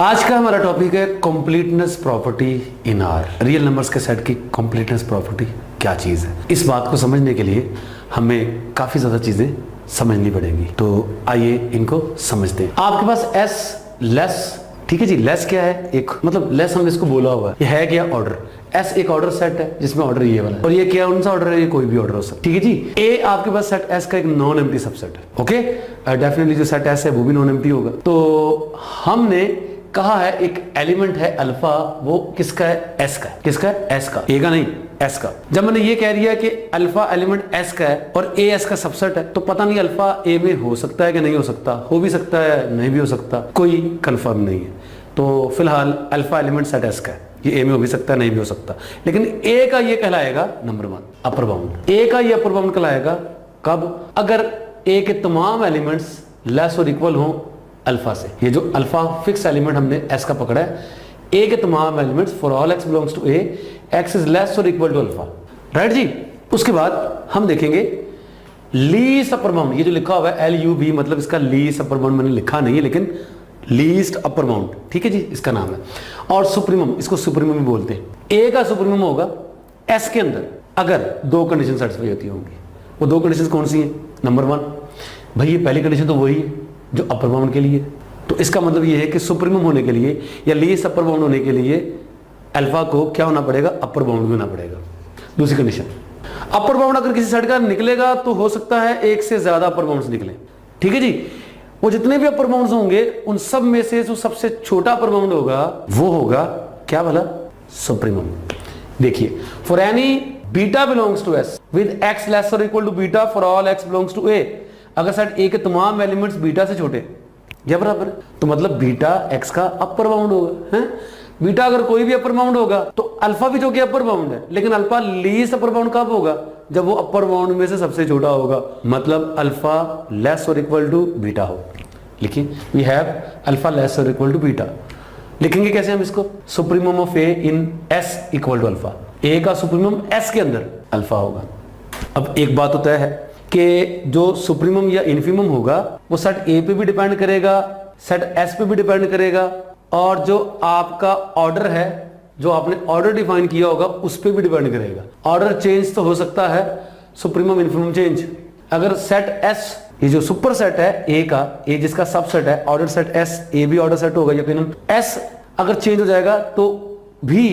आज का हमारा टॉपिक है completeness property in are. Real numbers के सेट की कंप्लीटनेस प्रॉपर्टी क्या चीज है, इस बात को समझने के लिए हमें काफी ज्यादा चीजें समझनी पड़ेंगी। तो आइए इनको समझते हैं। आपके पास एस लेस, ठीक है जी। लेस क्या है? एक मतलब लेस हमने इसको बोला हुआ है, ये है क्या? ऑर्डर। एस एक ऑर्डर सेट है जिसमें ऑर्डर ये वाला है, और ये क्या कौन सा ऑर्डर है? ये कोई भी ऑर्डर हो सकता है, ठीक है जी। ए आपके पास सेट एस का एक नॉन एम्प्टी सबसेट है, ओके। डेफिनेटली जो सेट एस है वो भी नॉन एम्प्टी होगा। तो हमने कहा है एक एलिमेंट है अल्फा, वो किसका है? एस का। किसका है? एस का। ए का नहीं, एस का। जब मैंने ये कह दिया कि अल्फा एलिमेंट एस का है और ए एस का सबसेट है, तो पता नहीं अल्फा ए में हो सकता है कि नहीं हो सकता, हो भी सकता है नहीं भी हो सकता, कोई कंफर्म नहीं है। तो फिलहाल अल्फा एलिमेंट सेट एस का है, ये ए में हो भी सकता है नहीं भी हो सकता, लेकिन ए का ये कहलाएगा नंबर 1 अपर बाउंड। ए का ये अपर बाउंड कहलाएगा कब? अगर ए के तमाम एलिमेंट्स लेस और इक्वल हो अल्फा से। ये जो अल्फा फिक्स एलिमेंट हमने एस का पकड़ा है, ए के तमाम elements for all x belongs to A, x is less और इक्वल टू अल्फा, राइट जी। उसके बाद हम देखेंगे लीस्ट अपर बाउंड। ये जो लिखा हुआ है LUB, मतलब इसका लीस्ट अपर बाउंड मैंने लिखा नहीं है, लेकिन लीस्ट अपर बाउंड, ठीक है जी, इसका नाम है। और सुप्रीमम, इसको सुप्रीमम भी बोलते हैं। ए का सुप्रीमम होगा एस के अंदर अगर दो कंडीशन सेटिस्फाई होती होंगी। वो दो कंडीशन कौन सी हैं? नंबर 1, भाई ये पहली कंडीशन तो वही है जो अपर बाउंड के लिए। तो इसका मतलब ये है कि सुप्रीमम होने के लिए या लीस्ट अपर बाउंड होने के लिए अल्फा को क्या होना पड़ेगा? अपर बाउंड भी होना पड़ेगा। दूसरी कंडीशन, अपर बाउंड अगर किसी सेट का निकलेगा तो हो सकता है एक से ज्यादा अपर बाउंड्स निकले, ठीक है जी। वो जितने भी अपर बाउंड्स होंगे उन सब में से जो सबसे छोटा अपर बाउंड होगा वो होगा क्या भला? सुप्रीमम। देखिए, for any beta belongs to S with x less और equal to beta for all x belongs to A, अगर सेट ए के तमाम एलिमेंट्स बीटा से छोटे या बराबर, तो मतलब बीटा एक्स का अपर बाउंड होगा, है। बीटा अगर कोई भी अपर बाउंड होगा तो अल्फा भी जो कि अपर बाउंड है, लेकिन अल्फा लीस्ट अपर बाउंड कब होगा? जब वो अपर बाउंड में से सबसे छोटा होगा, मतलब अल्फा लेस और इक्वल टू बीटा हो। लिखिए, वी हैव अल्फा लेस और इक्वल टू बीटा। लिखेंगे कैसे हम इसको? Supremum of A in S equal to alpha. A का सुप्रीमम एस के अंदर अल्फा होगा। अब एक बात तो तय है कि जो सुप्रीमम या इन्फीमम होगा वो सेट ए पे भी डिपेंड करेगा, सेट एस पे भी डिपेंड करेगा, और जो आपका ऑर्डर है, जो आपने ऑर्डर डिफाइन किया होगा उस पे भी डिपेंड करेगा। ऑर्डर चेंज तो हो सकता है, सुप्रीमम इन्फीमम चेंज। अगर सेट एस, ये जो सुपर सेट है ए का, ए जिसका सबसेट है, ऑर्डर सेट एस, ए भी ऑर्डर सेट होगा यकीनन। एस अगर चेंज हो जाएगा तो भी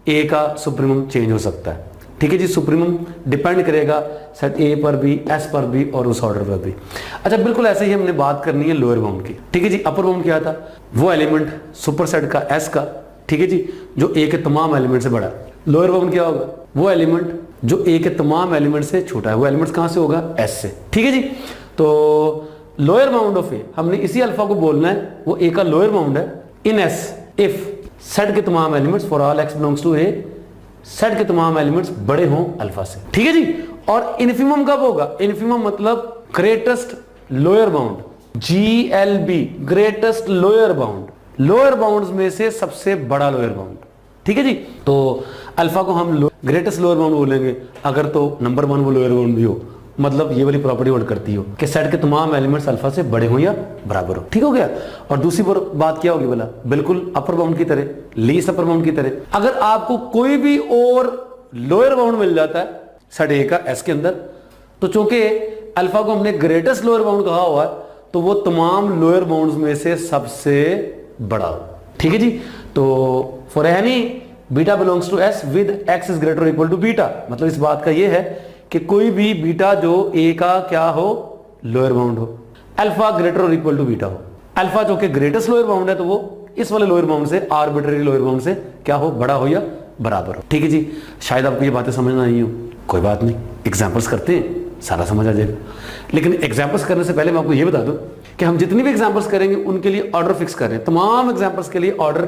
ए का सुप्रीमम चेंज हो सकता है, ठीक है जी। सुप्रीमम डिपेंड करेगा सेट ए पर भी, एस पर भी और उस ऑर्डर पर भी। अच्छा, बिल्कुल ऐसे ही हमने बात करनी है लोअर बाउंड की, ठीक है जी। अपर बाउंड क्या था? वो एलिमेंट सुपर सेट का एस का, ठीक है जी, जो ए के तमाम एलिमेंट से बड़ा है। लोअर बाउंड क्या होगा? वो एलिमेंट जो ए के तमाम एलिमेंट से छोटा है। वो एलिमेंट कहां से होगा? एस से, ठीक है जी। तो लोअर बाउंड ऑफ ए, हमने इसी अल्फा को बोलना है, वो ए का लोअर बाउंड है इन एस इफ सेट के तमाम elements for all x belongs to A, set के तमाम एलिमेंट्स बड़े हों अल्फा से, ठीक है जी। और इन्फीमम कब होगा? इन्फीमम मतलब greatest lower bound, GLB, greatest lower bound, lower bounds में से सबसे बड़ा लोअर बाउंड, ठीक है जी। तो अल्फा को हम ग्रेटेस्ट लोअर बाउंड बोलेंगे अगर तो नंबर 1 वो लोअर बाउंड भी हो, मतलब ये वाली प्रॉपर्टी होल्ड करती हो कि सेट के तमाम एलिमेंट्स अल्फा से बड़े हो या बराबर हो, ठीक हो गया। और दूसरी बात क्या होगी बोला? बिल्कुल अपर बाउंड की तरह, लीस्ट अपर बाउंड की तरह। अगर आपको कोई भी और लोअर बाउंड मिल जाता है सेट ए का एस के अंदर, तो चूंकि अल्फा को हमने ग्रेटेस्ट लोअर बाउंड कहा हुआ है, तो वो तमाम लोअर बाउंड्स में से सबसे बड़ा हो, ठीक है जी। तो for any beta belongs to S with x is greater equal to beta, मतलब इस बात का ये है कि कोई भी बीटा जो ए का क्या हो? लोअर बाउंड हो, अल्फा ग्रेटर और इक्वल टू बीटा हो। अल्फा जो कि ग्रेटेस्ट लोअर बाउंड है, तो वो इस वाले लोअर बाउंड से, आर्बिट्रेरी लोअर बाउंड से क्या हो? बड़ा हो या बराबर हो, ठीक है जी। शायद आपको ये बातें समझ ना आई हो, कोई बात नहीं, एग्जाम्पल्स करते हैं, सारा समझ आ जाएगा। लेकिन एग्जाम्पल्स करने से पहले मैं आपको ये बता दूं कि हम जितनी भी एग्जाम्पल्स करेंगे उनके लिए ऑर्डर फिक्स कर रहे हैं। तमाम एग्जाम्पल्स के लिए ऑर्डर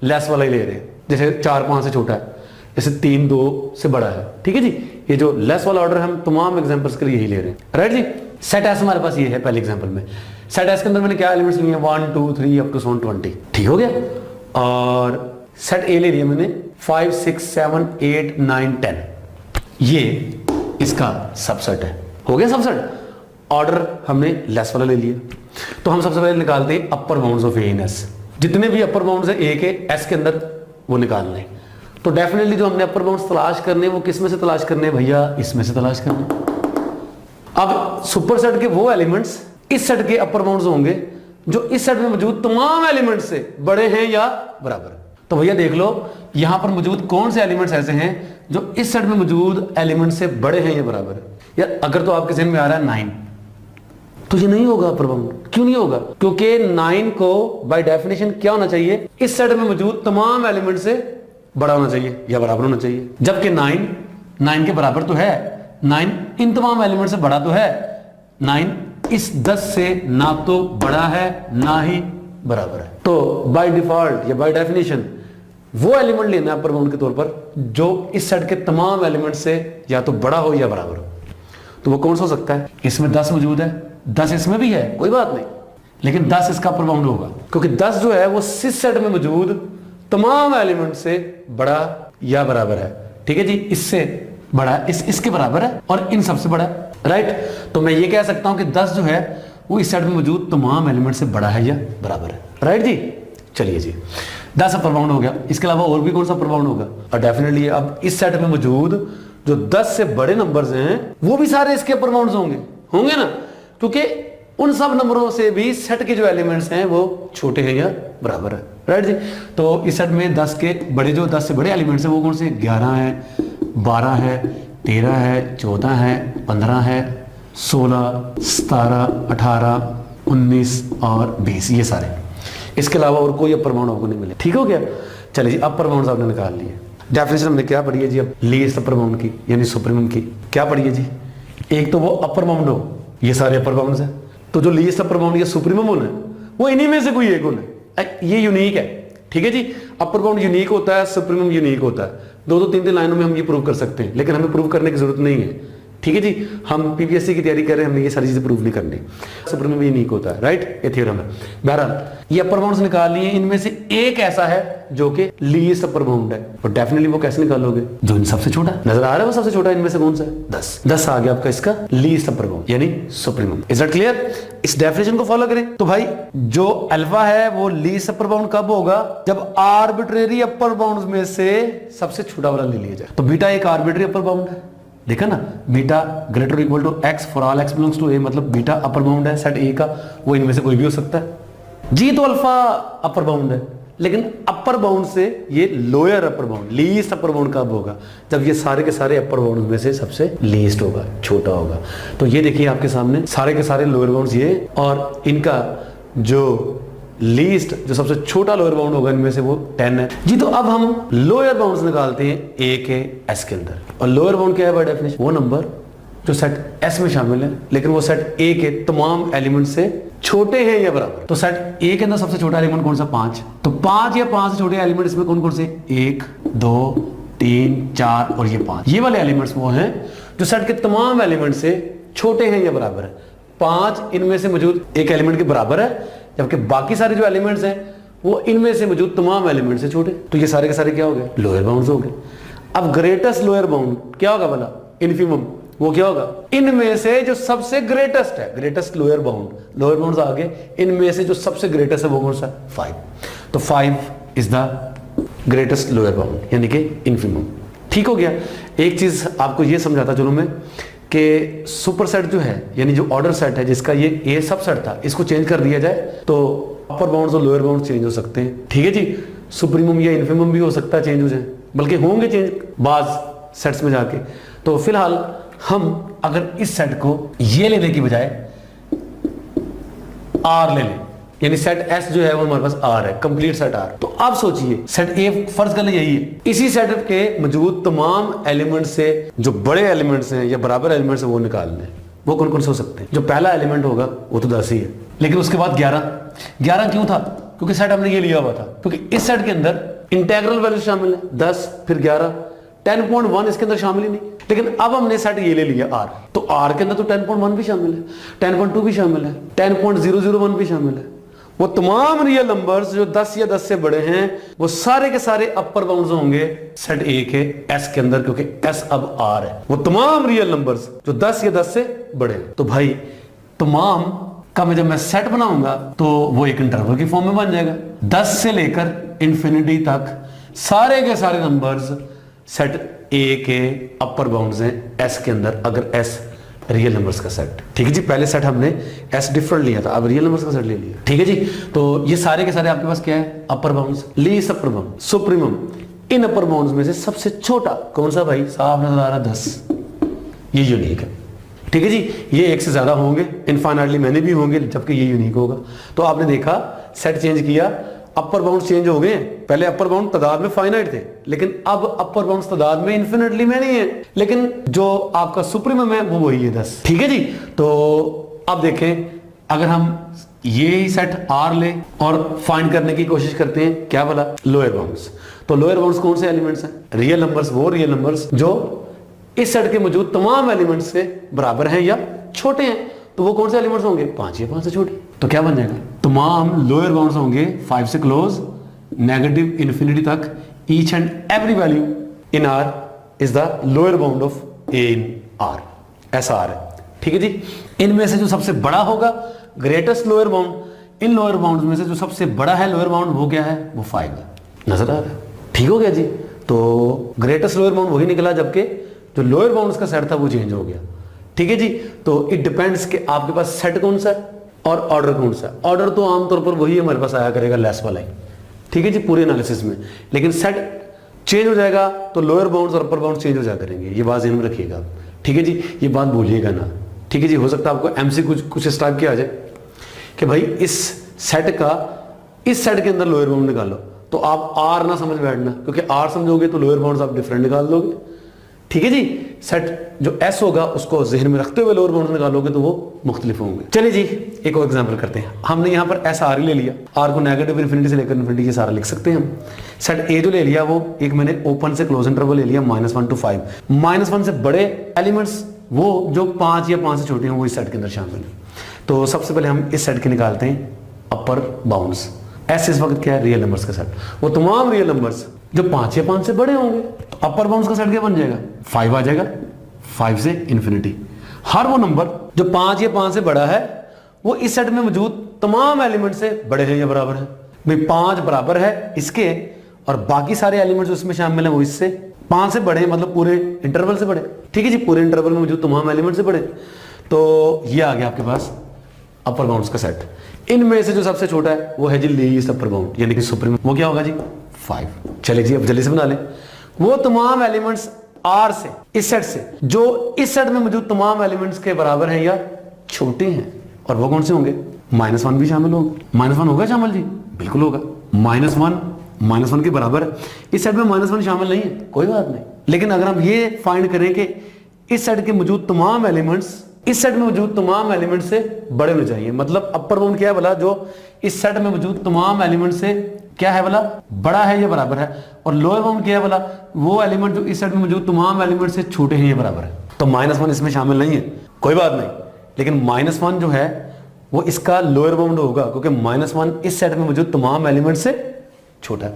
लेस वाला ही ले रहे हैं, जैसे 4-5 से छोटा है, जैसे 3-2 से बड़ा है, ठीक है जी। ये जो लेस वाला ऑर्डर हम तमाम एग्जांपल्स के लिए यही ले रहे हैं, राइट जी। सेट एस हमारे पास ये है पहले एग्जांपल में। सेट एस के अंदर मैंने क्या एलिमेंट्स लिए हैं? 1 2 3 अप टू 20, ठीक हो गया। और सेट ए ले लिया मैंने 5 6 7 8 9 10, ये इसका सबसेट है, हो गया सबसेट। ऑर्डर हमने लेस वाला ले लिया, तो हम सबसे पहले निकालते हैं upper bounds of A in S. जितने भी अपर बाउंड्स है ए के एस के अंदर वो निकालने। तो डेफिनेटली जो हमने अपर बाउंड्स तलाश करने वो किस में से तलाश करने भैया, इसमें से तलाश करने। अब सुपर सेट के वो एलिमेंट्स इस सेट के अपर बाउंड्स होंगे जो इस सेट में मौजूद तमाम एलिमेंट्स से बड़े हैं या बराबर। तो भैया देख लो यहां पर मौजूद कौन से एलिमेंट्स ऐसे हैं जो इस सेट में मौजूद एलिमेंट से बड़े हैं या बराबर है। यार अगर तो आपके जहन में आ रहा है 9, तो ये नहीं होगा अपर बाउंड। क्यों नहीं होगा? क्योंकि 9 को बाय डेफिनेशन क्या होना चाहिए, इस सेट में मौजूद तमाम एलिमेंट से बड़ा होना चाहिए या बराबर होना चाहिए। जबकि 9 के बराबर तो है, 9 इन तमाम एलिमेंट से बड़ा तो है, 9 इस 10 से ना तो बड़ा है ना ही बराबर है। तो बाय डिफॉल्ट या बाय डेफिनेशन वो एलिमेंट लेना है अपर बाउंड के तौर पर जो इस सेट के तमाम एलिमेंट से या तो बड़ा हो या बराबर हो। तो वो कौन सा हो सकता है? इसमें 10 मौजूद है, 10 इसमें भी है, कोई बात नहीं, लेकिन 10 इसका अपर बाउंड होगा क्योंकि 10 जो है वो इस सेट में मौजूद तमाम एलिमेंट से बड़ा या बराबर है। ठीक है जी, इससे बड़ा है, इसके बराबर है और इन सबसे बड़ा है, राइट। तो मैं ये कह सकता हूं कि 10 जो है वो इस सेट में मौजूद तमाम एलिमेंट से बड़ा है या बराबर है, राइट जी। चलिए जी, 10 अपर बाउंड हो गया। इसके अलावा और भी कौन सा अपर बाउंड होगा? और डेफिनेटली अब इस सेट में मौजूद जो 10 से बड़े नंबर्स हैं वो भी सारे इसके अपर बाउंड्स होंगे ना, क्योंकि उन सब नंबरों से भी सेट के जो एलिमेंट्स हैं वो छोटे हैं या बराबर है, राइट जी। तो इस सेट में 10 के बड़े जो 10 से बड़े एलिमेंट्स हैं वो कौन से? 11 है, 12 है, 13 है, 14 है, 15 है, 16, 17, 18, 19 और 20, ये सारे। इसके अलावा और कोई अपर बाउंड आपको नहीं मिले। ठीक हो गया? चलिए जी, अपर बाउंड्स आपने निकाल लिए। डेफिनेशन हमने क्या पढ़ी है जी? अब लीस्ट अपर बाउंड की यानी सुप्रीमम की क्या पढ़ी है जी? एक तो वो अपर बाउंड हो, ये सारे अपर बाउंड्स हैं, तो जो लीस्ट अपर बाउंड या सुप्रीमम होना है वो इन्हीं में से कोई एक होना है। ये यूनिक है, ठीक है जी। अपर बाउंड यूनिक होता है, सुप्रीमम यूनिक होता है। 2-2, 3-3 लाइनों में हम ये प्रूव कर सकते हैं, लेकिन हमें प्रूव करने की जरूरत नहीं है, ठीक है जी। हम पीपीएससी की तैयारी कर रहे हैं, हमने ये सारी चीजें प्रूव नहीं करनी। सुप्रीमम यूनिक होता है, राइट, ये थ्योरम है। बहरहाल ये अपर बाउंड्स निकाल लिए, इनमें से एक ऐसा है जो कि लीस्ट अपर बाउंड है, और डेफिनेटली वो कैसे निकालोगे? जो इन सबसे छोटा नजर आ रहा है वो सबसे छोटा इनमें से कौन सा है? 10 आ गया आपका इसका लीस्ट अपर बाउंड यानी सुप्रीमम। Is that clear? इस डेफिनेशन को फॉलो करें तो भाई जो अल्फा है वो लीस्ट अपर बाउंड कब होगा? जब आर्बिट्रेरी अपर बाउंड्स में से सबसे छोटा वाला ले लिया जाए। तो बीटा एक आर्बिट्रेरी अपर बाउंड है, देखा ना, beta greater equal to x for all x belongs to A, मतलब बीटा अपर बाउंड है सेट ए का, वो इनमें से कोई भी हो सकता है जी। तो अल्फा अपर बाउंड है, लेकिन अपर बाउंड से ये lower upper bound least upper bound कब होगा? जब ये सारे के सारे अपर बाउंड में से सबसे लीस्ट होगा, छोटा होगा। तो ये देखिए आपके सामने सारे के सारे लोअर बाउंड्स ये, और इनका जो लीस्ट जो सबसे छोटा लोअर बाउंड होगा इनमें से वो 10 है जी। तो अब हम लोअर बाउंड्स निकालते हैं ए के एस के अंदर, और लोअर बाउंड क्या है बाय डेफिनेशन? वो नंबर जो सेट एस में शामिल है लेकिन वो सेट ए के तमाम एलिमेंट से छोटे हैं या बराबर। तो सेट ए के अंदर सबसे छोटा एलिमेंट कौन सा? 5। तो 5 या 5 से छोटे एलिमेंट इसमें कौन कौन से? 1, 2, 3, 4 और ये 5। ये वाले एलिमेंट्स वो हैं जो सेट के तमाम एलिमेंट से छोटे हैं या बराबर है। 5 इनमें से मौजूद एक एलिमेंट के बराबर है, जबकि बाकी सारे जो एलिमेंट्स हैं वो इनमें से मौजूद तमाम एलिमेंट से छोटे। तो ये सारे के सारे क्या हो गए? लोअर बाउंड्स हो गए। अब ग्रेटेस्ट लोअर बाउंड क्या होगा भला? इनफिमम, वो क्या होगा? इनमें से जो सबसे ग्रेटेस्ट है, greatest lower bound, lower bounds आ गए, इनमें से जो सबसे ग्रेटेस्ट है वो कौन सा? 5। तो 5 is the greatest lower bound यानी कि इनफिमम। ठीक हो गया? एक चीज आपको ये समझाता चलो मैं कि सुपर सेट जो है यानी जो ऑर्डर सेट है जिसका ये ए सब सेट था, इसको चेंज कर दिया जाए तो अपर बाउंड्स और लोअर बाउंड्स चेंज हो सकते हैं, ठीक है जी। सुप्रीमम या इनफिमम भी हो सकता है चेंज हो जाए, बल्कि होंगे चेंज बाज सेट्स में जाके। तो फिलहाल हम अगर इस सेट को ये लेने की बजाय आर ले लें, यानी सेट एस जो है वो हमारे पास आर है, कंप्लीट सेट आर। तो आप सोचिए सेट ए फर्ज कर ले यही है, इसी सेट के मौजूद तमाम एलिमेंट से जो बड़े एलिमेंट्स हैं या बराबर एलिमेंट्स हैं वो निकालने। वो कौन कौन से हो सकते हैं? जो पहला एलिमेंट होगा वो तो 10 ही है, लेकिन उसके बाद 11 क्यों था? क्योंकि सेट हमने ये लिया हुआ था, क्योंकि इस सेट के अंदर इंटेग्रल वैल्यू शामिल है 10 फिर 11, 10.1 इसके अंदर शामिल ही नहीं। लेकिन अब हमने सेट ये ले लिया आर, तो आर के अंदर तो 10.1 भी शामिल है, 10.2 भी शामिल है, 10.001 भी शामिल है। वो तमाम रियल नंबर्स जो 10 या 10 से बड़े हैं वो सारे के सारे अपर बाउंड्स होंगे सेट ए के एस के अंदर, क्योंकि एस अब आर है। वो तमाम रियल नंबर्स जो 10 या 10 से बड़े हैं। तो भाई तमाम का मैं जब मैं सेट बनाऊंगा तो वो एक इंटरवल की फॉर्म में बन जाएगा। 10 से लेकर इंफिनिटी तक सारे के सारे नंबर्स सेट ए के अपर बाउंड्स हैं एस के अंदर, अगर एस रियल नंबर्स का सेट। ठीक है जी, पहले सेट हमने एस डिफरेंट लिया था, अब रियल नंबर्स का सेट ले लिया। ठीक है जी, तो ये सारे के सारे आपके पास क्या है, upper bounds, least upper bound, supremum. इन अपर बाउंड्स में से सबसे छोटा कौन सा भाई, साफ नजर आ रहा 10, ये यूनिक है। ठीक है जी, ये एक से ज्यादा होंगे, इनफाइनाइटली मैंने भी होंगे, जबकि ये यूनिक होगा। तो आपने देखा सेट चेंज किया, अपर बाउंड चेंज हो गए। पहले अपर बाउंड तादाद में फाइनाइट थे, लेकिन अब अपर बाउंड तादाद में इन्फिनिटली में नहीं है, लेकिन जो आपका सुप्रीमम है वो वही है 10। ठीक है जी, तो अब देखें, अगर हम ये ही सेट आर ले और फाइंड करने की कोशिश करते हैं, क्या बोला, लोअर बाउंड्स। तो लोअर बाउंड्स कौन से एलिमेंट्स हैं, रियल नंबर्स, वो रियल नंबर्स जो इस सेट के मौजूद तमाम एलिमेंट्स से बराबर हैं या छोटे हैं। तो वो कौन से एलिमेंट्स होंगे, 5 या 5 से छोटे। तो क्या बन जाएगा, तमाम लोअर बाउंड्स होंगे 5 से क्लोज, नेगेटिव इन्फिनिटी तक, each and every value in are is the lower bound of A in are, ऐसा आर है। ठीक है जी, इनमें से जो सबसे बड़ा होगा, ग्रेटेस्ट लोअर बाउंड, इन लोअर बाउंड में से जो सबसे बड़ा है लोअर बाउंड, वो क्या है, वो 5 है। नजर आ रहा है, ठीक हो गया जी। तो ग्रेटेस्ट लोअर बाउंड वही निकला, जबकि जो लोअर बाउंड्स का सेट था वो चेंज हो गया। ठीक है जी, तो इट डिपेंड्स कि आपके पास सेट कौन सा है और ऑर्डर कौन सा है। ऑर्डर तो आमतौर पर वही हमारे पास आया करेगा, लेस वाला ही। ठीक है जी, पूरे एनालिसिस में, लेकिन सेट चेंज हो जाएगा तो लोअर बाउंड्स और अपर बाउंड्स चेंज हो जाया करेंगे, ये बात ध्यान में रखिएगा। ठीक है जी, ये बात भूलिएगा ना। ठीक है जी, हो सकता है आपको एमसी कुछ इस टाइप की आ जाए कि भाई इस सेट के अंदर लोअर बाउंड निकालो, तो आप आर ना समझ बैठना, क्योंकि आर समझोगे तो लोअर बाउंड्स आप डिफरेंट निकाल दोगे। ठीक है जी, सेट जो एस होगा उसको जहन में रखते हुए लोअर बाउंड्स निकालोगे तो वो मुख्तलिफ होंगे। चलिए जी, एक और एग्जांपल करते हैं। हमने यहाँ पर एस आर ले लिया, आर को नेगेटिव इन्फिनिटी से लेकर इन्फिनिटी ये सारा लिख सकते हैं हम। सेट ए जो ले लिया वो एक मैंने ओपन से क्लोज इंटरवल ले लिया, -1 to 5। -1 से बड़े एलिमेंट्स वो जो 5 या 5 से छोटे हैं वो इस सेट के अंदर शामिल है। तो सबसे पहले हम इस सेट के निकालते हैं अपर बाउंड्स। एस इस वक्त क्या है, रियल नंबर्स का सेट, वो तमाम रियल नंबर्स जो 5 या 5 से बड़े होंगे। तो अपर बाउंड्स का सेट क्या बन जाएगा, 5 आ जाएगा, 5 से इन्फिनिटी। हर वो नंबर जो 5 या 5 से बड़ा है वो इस सेट में मौजूद तमाम एलिमेंट से बड़े हैं या बराबर है। भाई 5 बराबर है इसके, और बाकी सारे एलिमेंट्स उसमें शामिल हैं वो इससे 5 से बड़े हैं, मतलब पूरे इंटरवल से बड़े। ठीक है जी, पूरे इंटरवल में मौजूद तमाम एलिमेंट से बड़े। तो ये आ गया आपके पास अपर बाउंड्स का सेट। इनमें से जो सबसे छोटा है वो है जी लीस्ट अपर बाउंड, यानी कि सुप्रीम, वो क्या होगा जी, 5। चलिए जी, अब जल्दी से बना लें। वो तमाम एलिमेंट्स आर से, इस सेट से, जो इस सेट में मौजूद तमाम एलिमेंट्स के बराबर हैं या छोटे हैं, और वो कौन से होंगे, -1 भी शामिल होगा। -1 होगा शामिल जी, बिल्कुल होगा। -1 के बराबर है। इस सेट में -1 शामिल नहीं है, कोई बात नहीं, लेकिन अगर हम ये फाइंड करें कि इस सेट के मौजूद तमाम एलिमेंट्स इस सेट में मौजूद तमाम एलिमेंट से बड़े होने चाहिए, मतलब अपर बाउंड क्या है भला, जो इस सेट में मौजूद तमाम एलिमेंट से क्या है भला, बड़ा है या बराबर है। और लोअर बाउंड क्या है भला, वो एलिमेंट जो इस सेट में मौजूद तमाम एलिमेंट से छोटे हैं या बराबर है। तो -1 इसमें शामिल नहीं है, कोई बात नहीं, लेकिन -1 जो है वो इसका लोअर बाउंड होगा, क्योंकि -1 इस सेट में मौजूद तमाम एलिमेंट से छोटा है,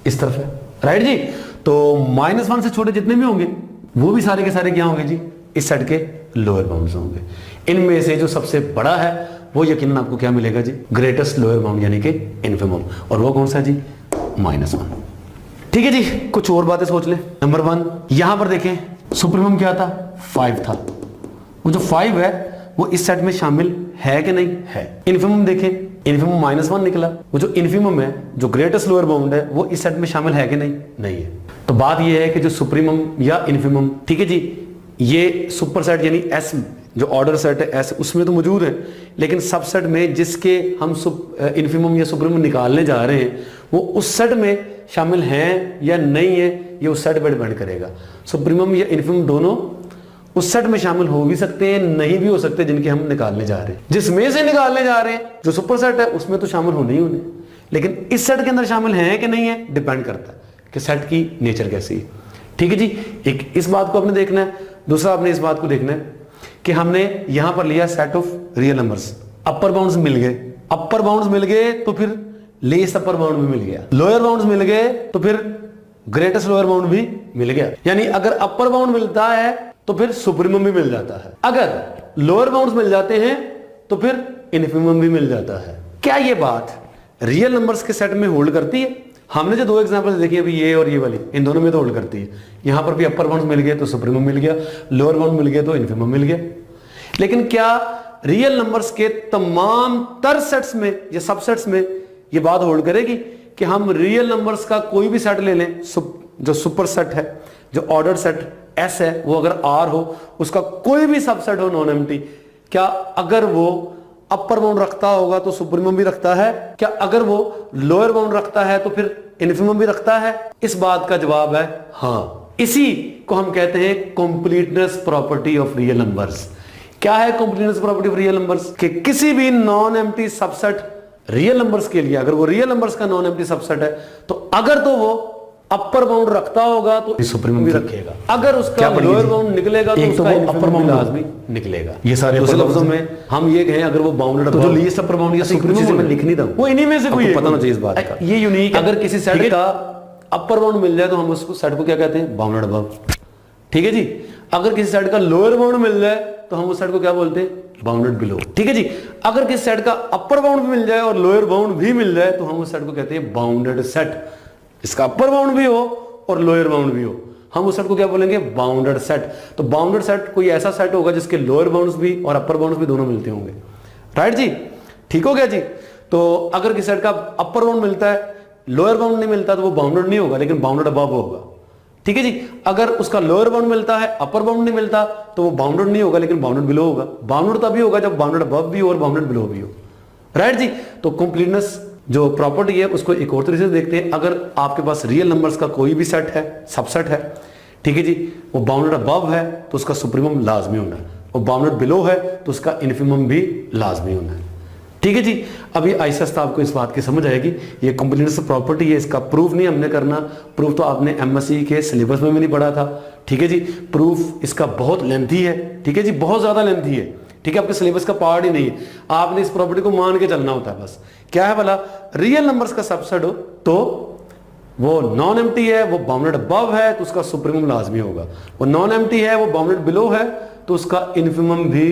इस तरफ है, राइट जी। तो -1 से छोटे जितने भी होंगे वो भी सारे के सारे क्या होंगे जी, इस सेट के लोअर बाउंड्स होंगे। इनमें से जो सबसे बड़ा है वो यकीनन आपको क्या मिलेगा जी, ग्रेटेस्ट लोअर बाउंड, यानी कि इन्फिमम, और वो कौन सा जी, -1। ठीक है जी, कुछ और बातें सोच लें। नंबर 1, यहां पर देखें सुप्रीमम क्या था, 5 था। वो जो 5 है वो इस सेट में शामिल है कि नहीं है। इन्फिमम देखें, इन्फिमम -1 निकला। वो जो इन्फिमम है, जो ग्रेटेस्ट लोअर बाउंड है, वो इस सेट में शामिल है कि नहीं है। तो बात यह है कि जो सुप्रीमम या इन्फिमम, ठीक है जी, ये सुपर सेट यानी एस, जो ऑर्डर सेट है एस, उसमें तो मौजूद है, लेकिन सबसेट में जिसके हम इन्फिमम या सुप्रीमम निकालने जा रहे हैं वो उस सेट में शामिल हैं या नहीं है, ये उस सेट पर डिपेंड करेगा। सुप्रीमम या इन्फिमम दोनों उस सेट में शामिल हो भी सकते हैं, नहीं भी हो सकते, जिनके हम निकालने जा रहे हैं। जिसमें से निकालने जा रहे हैं जो सुपर सेट है उसमें तो शामिल होने ही होने, लेकिन इस सेट के अंदर शामिल हैं कि नहीं है, डिपेंड करता है कि सेट की नेचर कैसी है। ठीक है जी, एक इस बात को आपने देखना है। दूसरा आपने इस बात को देखना है कि हमने यहां पर लिया set of real numbers, upper bounds मिल गए। अपर बाउंड्स मिल गए तो फिर लीस्ट अपर बाउंड भी मिल गया, लोअर बाउंड्स मिल गए तो फिर ग्रेटेस्ट लोअर बाउंड भी मिल गया। यानी अगर अपर बाउंड मिलता है तो फिर सुप्रीमम भी मिल जाता है, अगर लोअर बाउंड्स मिल जाते हैं तो फिर इन्फिमम भी मिल जाता है। क्या ये बात रियल नंबर्स के सेट में होल्ड करती है? हमने जो दो एग्जांपल्स देखी अभी, ये और ये वाली, इन दोनों में तो होल्ड करती है। यहां पर भी अपर बाउंड मिल गए तो सुप्रीमम मिल गया, लोअर बाउंड मिल गया तो इन्फिमम मिल गया। लेकिन क्या रियल नंबर्स के तमाम तर सेट्स में या सबसेट्स में ये बात होल्ड करेगी कि हम रियल नंबर्स का कोई भी सेट ले लें, जो सुपर सेट है, जो ऑर्डर सेट एस है, वो अगर आर हो, उसका कोई भी सबसेट हो नॉन एम्प्टी, क्या अगर वो अपर बाउंड रखता होगा तो सुप्रीमम भी रखता है? क्या अगर वो लोअर बाउंड रखता है तो फिर इन्फिमम भी रखता है? इस बात का जवाब है हाँ। इसी को हम कहते हैं completeness property of real numbers. क्या है completeness property of real numbers? कि किसी भी non empty subset real numbers के लिए, अगर वो रियल नंबर्स का नॉन एम्प्टी सबसेट है, तो अगर तो वो अपर बाउंड रखता होगा तो सुप्रीमम भी रखेगा, अगर उसका लोअर बाउंड निकलेगा तो उसका अपर बाउंड लाजमी निकलेगा। ये सारे दूसरे लफ्जों में हम ये कहें, अगर वो बाउंडेड तो जो लीस्ट अपर बाउंड या सुप्रीमम मैं लिख नहीं दूं, वो इन्हीं में से कोई पता होना चाहिए इस बात का। ये यूनिक, अगर किसी सेट का अपर बाउंड मिल जाए तो हम उसको सेट को क्या कहते हैं? Bounded above. ठीक है जी। अगर किसी सेट का लोअर बाउंड मिल जाए तो हम उस सेट को क्या बोलते हैं? Bounded below. ठीक है जी। अगर किसी सेट का अपर बाउंड भी मिल जाए और लोअर बाउंड भी मिल जाए तो हम उस सेट को कहते हैं बाउंडेड सेट। इसका अपर बाउंड भी हो और लोअर बाउंड भी हो, हम उस सेट को क्या बोलेंगे? Bounded set. तो बाउंडेड सेट कोई ऐसा सेट होगा जिसके लोअर बाउंड्स भी और अपर बाउंड्स भी दोनों मिलते होंगे। राइट जी, ठीक हो गया जी। तो अगर किसी सेट का अपर बाउंड मिलता है, लोअर बाउंड नहीं मिलता, तो वो बाउंडेड नहीं होगा लेकिन बाउंडेड अबव होगा। ठीक है जी। अगर उसका लोअर बाउंड मिलता है, अपर बाउंड नहीं मिलता, तो वो बाउंडेड नहीं होगा लेकिन बाउंडेड बिलो होगा। बाउंडेड तभी होगा जब बाउंडेड अबव भी हो और बाउंडेड बिलो भी हो। राइट जी। तो कंप्लीटनेस जो प्रॉपर्टी है उसको एक और तरीके से देखते हैं। अगर आपके पास रियल नंबर्स का कोई भी सेट है, सबसेट है, ठीक है जी, वो बाउंडेड अबव है तो उसका सुप्रीमम लाजमी होना है, और बाउंडेड बिलो है तो उसका इन्फिमम भी लाजमी होना है। ठीक है जी। अभी आहिस्ता आहिस्ता आपको इस बात की समझ आएगी। ये कंप्लीटनेस प्रॉपर्टी है, इसका प्रूफ नहीं हमने करना। प्रूफ तो आपने एमएससी के सिलेबस में भी नहीं पढ़ा था। ठीक है जी। प्रूफ इसका बहुत लेंथी है। ठीक है जी, बहुत ज्यादा लेंथी है। ठीक है, आपके सिलेबस का पार्ट ही नहीं है। आपने इस प्रॉपर्टी को मान के चलना होता है बस। क्या है भला? रियल नंबर्स का सबसेट हो तो वो नॉन एम्प्टी है, वो बाउंडेड अबव है तो उसका सुप्रीमम लाजमी होगा। वो नॉन एम्प्टी है, वो बाउंडेड बिलो है तो उसका इन्फिमम भी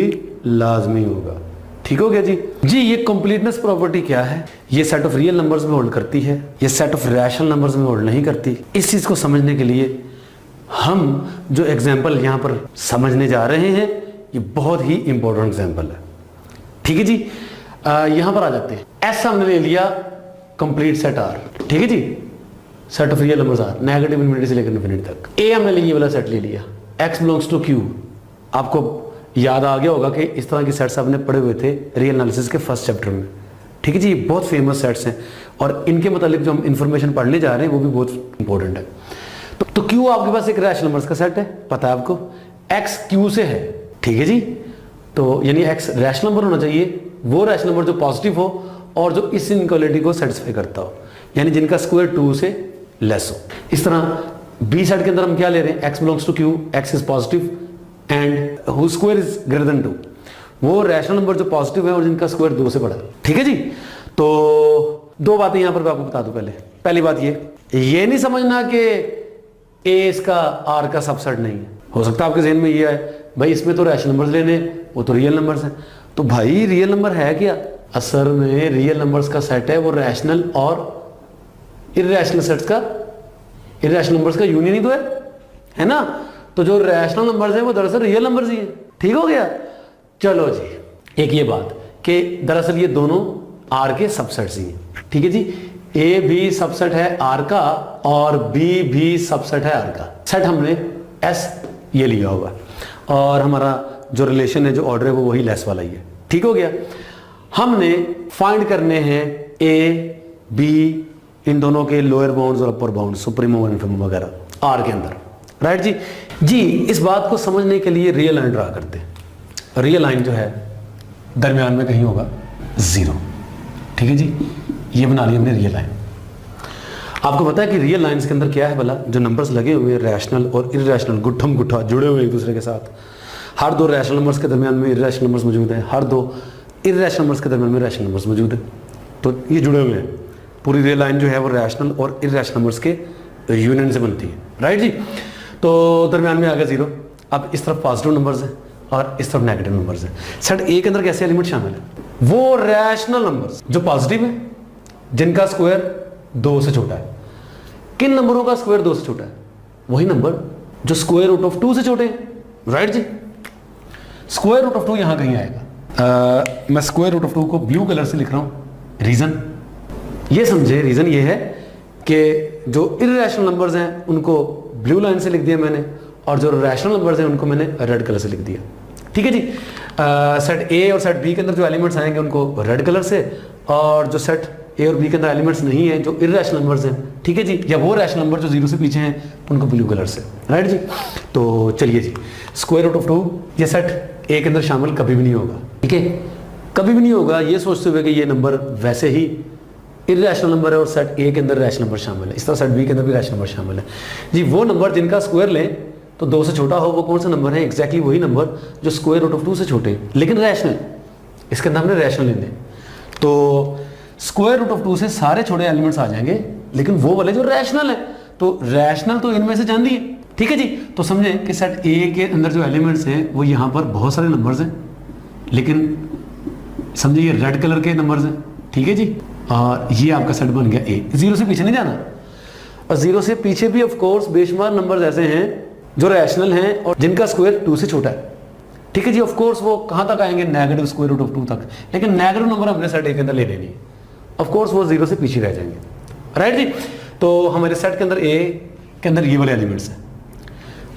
लाजमी होगा। ठीक हो गया जी। जी, ये कंप्लीटनेस प्रॉपर्टी क्या है? ये सेट ऑफ रियल नंबर्स में होल्ड करती है, ये सेट ऑफ रैशनल नंबर्स में होल्ड नहीं करती। इस चीज को समझने के लिए हम जो एग्जांपल यहां पर समझने जा रहे हैं, ये बहुत ही इंपॉर्टेंट एग्जांपल है। ठीक है जी। यहां पर आ जाते हैं। एस हमने ले लिया कंप्लीट सेट आर। ठीक है जी। Set of real numbers R, negative infinity से लेकर इन्फिनिटी तक। ए हमने ये वाला सेट ले लिया, एक्स बिलोंग्स टू क्यू। आपको याद आ गया होगा कि इस तरह के सेट्स आपने पढ़े हुए थे रियल एनालिसिस के फर्स्ट चैप्टर में। ठीक है जी। ये बहुत फेमस सेट्स हैं और इनके मतलब जो हम इंफॉर्मेशन पढ़ने जा रहे हैं वो भी बहुत इंपॉर्टेंट है। तो क्यू आपके पास एक रैशनल नंबर्स का सेट है, पता है आपको। एक्स क्यू से है। ठीक है जी। तो यानी एक्स रैशनल नंबर होना चाहिए, वो रैशनल नंबर जो पॉजिटिव हो और जो इस इनइक्वालिटी को सेटिस्फाई करता हो, यानी जिनका स्क्वायर 2 से लेस हो। इस तरह बी सेट के अंदर हम क्या ले रहे हैं? X belongs to Q, x is positive and whose square is greater than 2। वो रैशनल नंबर जो पॉजिटिव है और जिनका स्क्वायर 2 से बड़ा है। ठीक है जी। तो दो बातें यहां पर मैं आपको बता दूं। पहली बात ये नहीं समझना कि ए इसका आर का सबसेट नहीं है। हो सकता है आपके ज़हन में ये है भाई इसमें तो रैशनल नंबर्स लेने, वो तो रियल नंबर्स हैं। तो भाई रियल नंबर है क्या? असल में रियल नंबर्स का सेट है वो रैशनल और इररैशनल सेट्स का, इररैशनल नंबर्स का यूनियन ही तो है ना। तो जो रैशनल नंबर्स हैं वो दरअसल रियल नंबर्स ही हैं। ठीक हो गया। चलो जी, एक ये बात कि दरअसल ये दोनों आर के सबसेट्स ही हैं। ठीक है जी। ए भी सबसेट है आर का और बी भी सबसेट है आर का। सेट हमने एस ये लिया होगा और हमारा जो रिलेशन है, जो ऑर्डर है, वो वही लेस वाला ही है। ठीक हो गया। हमने फाइंड करने हैं ए बी इन दोनों के लोअर बाउंड्स और अपर बाउंड्स, सुप्रीमम और इन्फिमम वगैरह आर के अंदर। राइट जी। जी, इस बात को समझने के लिए रियल लाइन ड्रा करते हैं। रियल लाइन जो है दरमियान में कहीं होगा 0। ठीक है जी। ये बना ली हमने रियल लाइन। आपको पता है कि रियल लाइंस के अंदर क्या है भला? जो नंबर्स लगे हुए हैं रैशनल और इररैशनल, गुट्ठम गुट्ठा जुड़े हुए एक दूसरे के साथ। हर दो रैशनल नंबर्स के दरमियान में इररैशनल नंबर्स मौजूद हैं, हर दो इररैशनल नंबर्स के दरमियान में रैशनल नंबर्स मौजूद हैं। तो ये जुड़े हुए हैं। पूरी रियल लाइन जो है वो रैशनल और इररैशनल नंबर्स के यूनियन से बनती है। राइट जी। तो दरमियान में आ गया 0। अब इस तरफ पॉजिटिव नंबर्स हैं और इस तरफ नेगेटिव नंबर्स हैं। सेट ए के अंदर कैसे एलिमेंट शामिल है? वो रैशनल नंबर्स जो पॉजिटिव है, जिनका स्क्वायर 2 से छोटा है। किन नंबरों का स्क्वायर 2 से छोटा है? वही नंबर जो स्क्वायर रूट ऑफ 2 से छोटे हैं, राइट जी। स्क्वायर रूट ऑफ 2 यहां कहीं आएगा। मैं स्क्वायर रूट ऑफ 2 को ब्लू कलर से लिख रहा हूं। रीजन ये समझे, रीजन ये है कि जो इर्रेशनल नंबर्स हैं उनको ब्लू लाइन से लिख दिया मैंने, और जो रैशनल नंबर्स हैं उनको मैंने रेड कलर से लिख दिया। ठीक है जी। सेट ए और सेट बी के अंदर जो एलिमेंट्स आएंगे उनको रेड कलर से, और जो सेट ए और बी के अंदर एलिमेंट्स नहीं है, जो इर्रेशनल नंबर्स हैं, ठीक है जी, या वो रैशनल नंबर जो 0 से पीछे हैं, उनको ब्लू कलर से, राइट जी। तो चलिए जी, स्क्वायर रूट ऑफ 2 ये सेट ए के अंदर शामिल कभी भी नहीं होगा, ठीक है, कभी भी नहीं होगा ये सोचते हुए कि ये नंबर वैसे ही इर्रेशनल नंबर है और सेट ए के अंदर रैशनल नंबर शामिल है, इस तरह सेट बी के अंदर भी रैशनल नंबर शामिल है जी। वो नंबर जिनका स्क्वायर लें तो 2 से छोटा हो, वो कौन सा नंबर है? एग्जैक्टली वही नंबर जो स्क्वायर रूट ऑफ 2 से छोटे हैं, लेकिन रैशनल। इसके अंदर हमने रैशनल लेने। तो स्क्वायर रूट ऑफ 2 से सारे छोटे एलिमेंट्स आ जाएंगे, लेकिन वो वाले जो रैशनल है, तो रैशनल तो इनमें से जान दिए, ठीक है जी। तो समझें कि सेट ए के अंदर जो एलिमेंट्स हैं वो यहाँ पर बहुत सारे नंबर्स हैं, लेकिन समझिए ये रेड कलर के नंबर्स हैं, ठीक है जी। और ये आपका सेट बन गया ए। 0 से पीछे नहीं जाना, और 0 से पीछे भी ऑफ कोर्स बेशुमार नंबर्स ऐसे हैं जो रैशनल हैं और जिनका स्क्वायर 2 से छोटा है, ठीक है जी। ऑफ कोर्स वो कहाँ तक आएंगे? नेगेटिव स्क्वायर रूट ऑफ 2 तक, लेकिन नेगेटिव नंबर हमने सेट ए के अंदर ले लेनी है, ऑफ कोर्स वो 0 से पीछे रह जाएंगे, राइट जी। तो हमारे सेट के अंदर ए के अंदर ये वाले एलिमेंट्स हैं,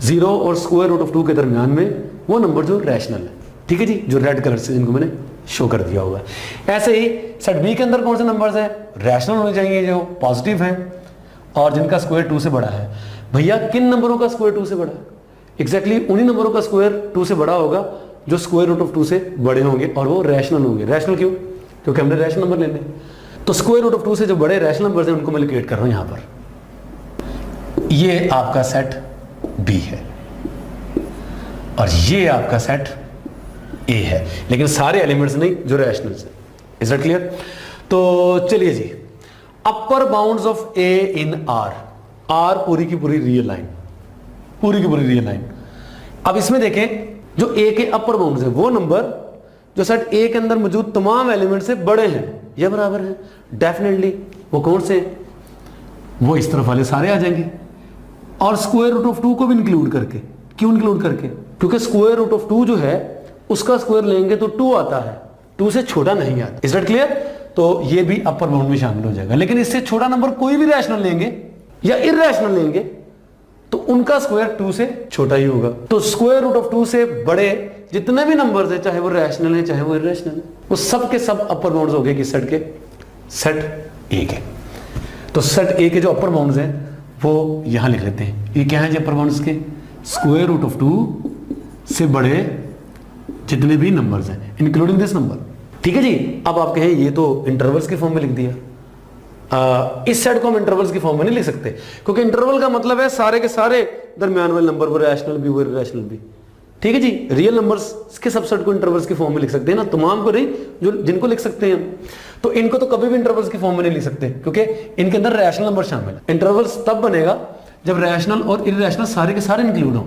0 और स्क्वायर रूट ऑफ 2 के दरमियान में वो नंबर जो रैशनल है, ठीक है जी, जो रेड कलर से जिनको मैंने शो कर दिया होगा। ऐसे ही सेट बी के अंदर कौन से नंबर्स हैं? रैशनल होने चाहिए, जो पॉजिटिव हैं और जिनका स्क्वायर 2 से बड़ा है। भैया किन नंबरों का स्क्वायर 2 से बड़ा है? एग्जैक्टली उन्हीं नंबरों का स्क्वायर 2 से बड़ा होगा जो स्क्वायर रूट ऑफ 2 से बड़े होंगे, और वो रैशनल होंगे। रैशनल क्यों? क्योंकि हमने रैशनल नंबर लेने। तो स्क्वायर रूट ऑफ 2 से जो बड़े रैशनल नंबर्स हैं उनको मैं लोकेट कर रहा हूं यहां पर। ये आपका सेट बी है और ये आपका सेट ए है, लेकिन सारे एलिमेंट्स नहीं जो रैशनल है। Is that clear? तो चलिए जी, upper bounds of A in R. R पूरी की पूरी रियल लाइन, पूरी की पूरी रियल लाइन। अब इसमें देखें जो ए के अपर बाउंड्स है वो नंबर जो सेट ए के अंदर मौजूद तमाम एलिमेंट से बड़े हैं या बराबर हैं। डेफिनेटली वो कौन से? वो इस तरफ वाले सारे आ जाएंगे, और स्क्वायर रूट ऑफ 2 को भी इंक्लूड करके। क्यों इंक्लूड करके? क्योंकि स्क्वायर रूट ऑफ 2 जो है उसका स्क्वायर लेंगे तो 2 आता है, 2 से छोटा नहीं आता। Is that clear? तो ये भी अपर बाउंड में शामिल हो जाएगा। लेकिन इससे छोटा नंबर कोई भी रैशनल लेंगे या इर्रेशनल लेंगे तो उनका स्क्वायर 2 से छोटा ही होगा। तो स्क्वायर रूट ऑफ 2 से बड़े जितने भी नंबर्स हैं, चाहे वो रैशनल है चाहे वो इर्रेशनल है, वो सब के सब अपर बाउंड्स हो गए कि सेट के, सेट ए के। तो सेट ए के जो अपर बाउंड्स हैं वो यहां लिख लेते हैं। ये क्या है जी अपर बाउंड्स के? स्क्वायर रूट ऑफ 2 से बड़े जितने भी नंबर्स हैं इंक्लूडिंग दिस नंबर, ठीक है जी। अब आप कहें ये तो इंटरवल्स के फॉर्म में लिख दिया। इस सेट को हम इंटरवल्स की फॉर्म में नहीं लिख सकते, क्योंकि इंटरवल का मतलब है सारे के सारे दरमियान वाले नंबर, वो रैशनल भी वो इर्रेशनल भी, ठीक है जी। रियल नंबर्स के सबसेट को इंटरवल्स की फॉर्म में लिख सकते हैं ना, तमाम को नहीं, जो जिनको लिख सकते हैं। तो इनको तो कभी भी इंटरवल्स की फॉर्म में नहीं लिख सकते, क्योंकि इनके अंदर रैशनल नंबर शामिल है। इंटरवल्स तब बनेगा जब रैशनल और इर्रेशनल सारे के सारे इंक्लूड हों,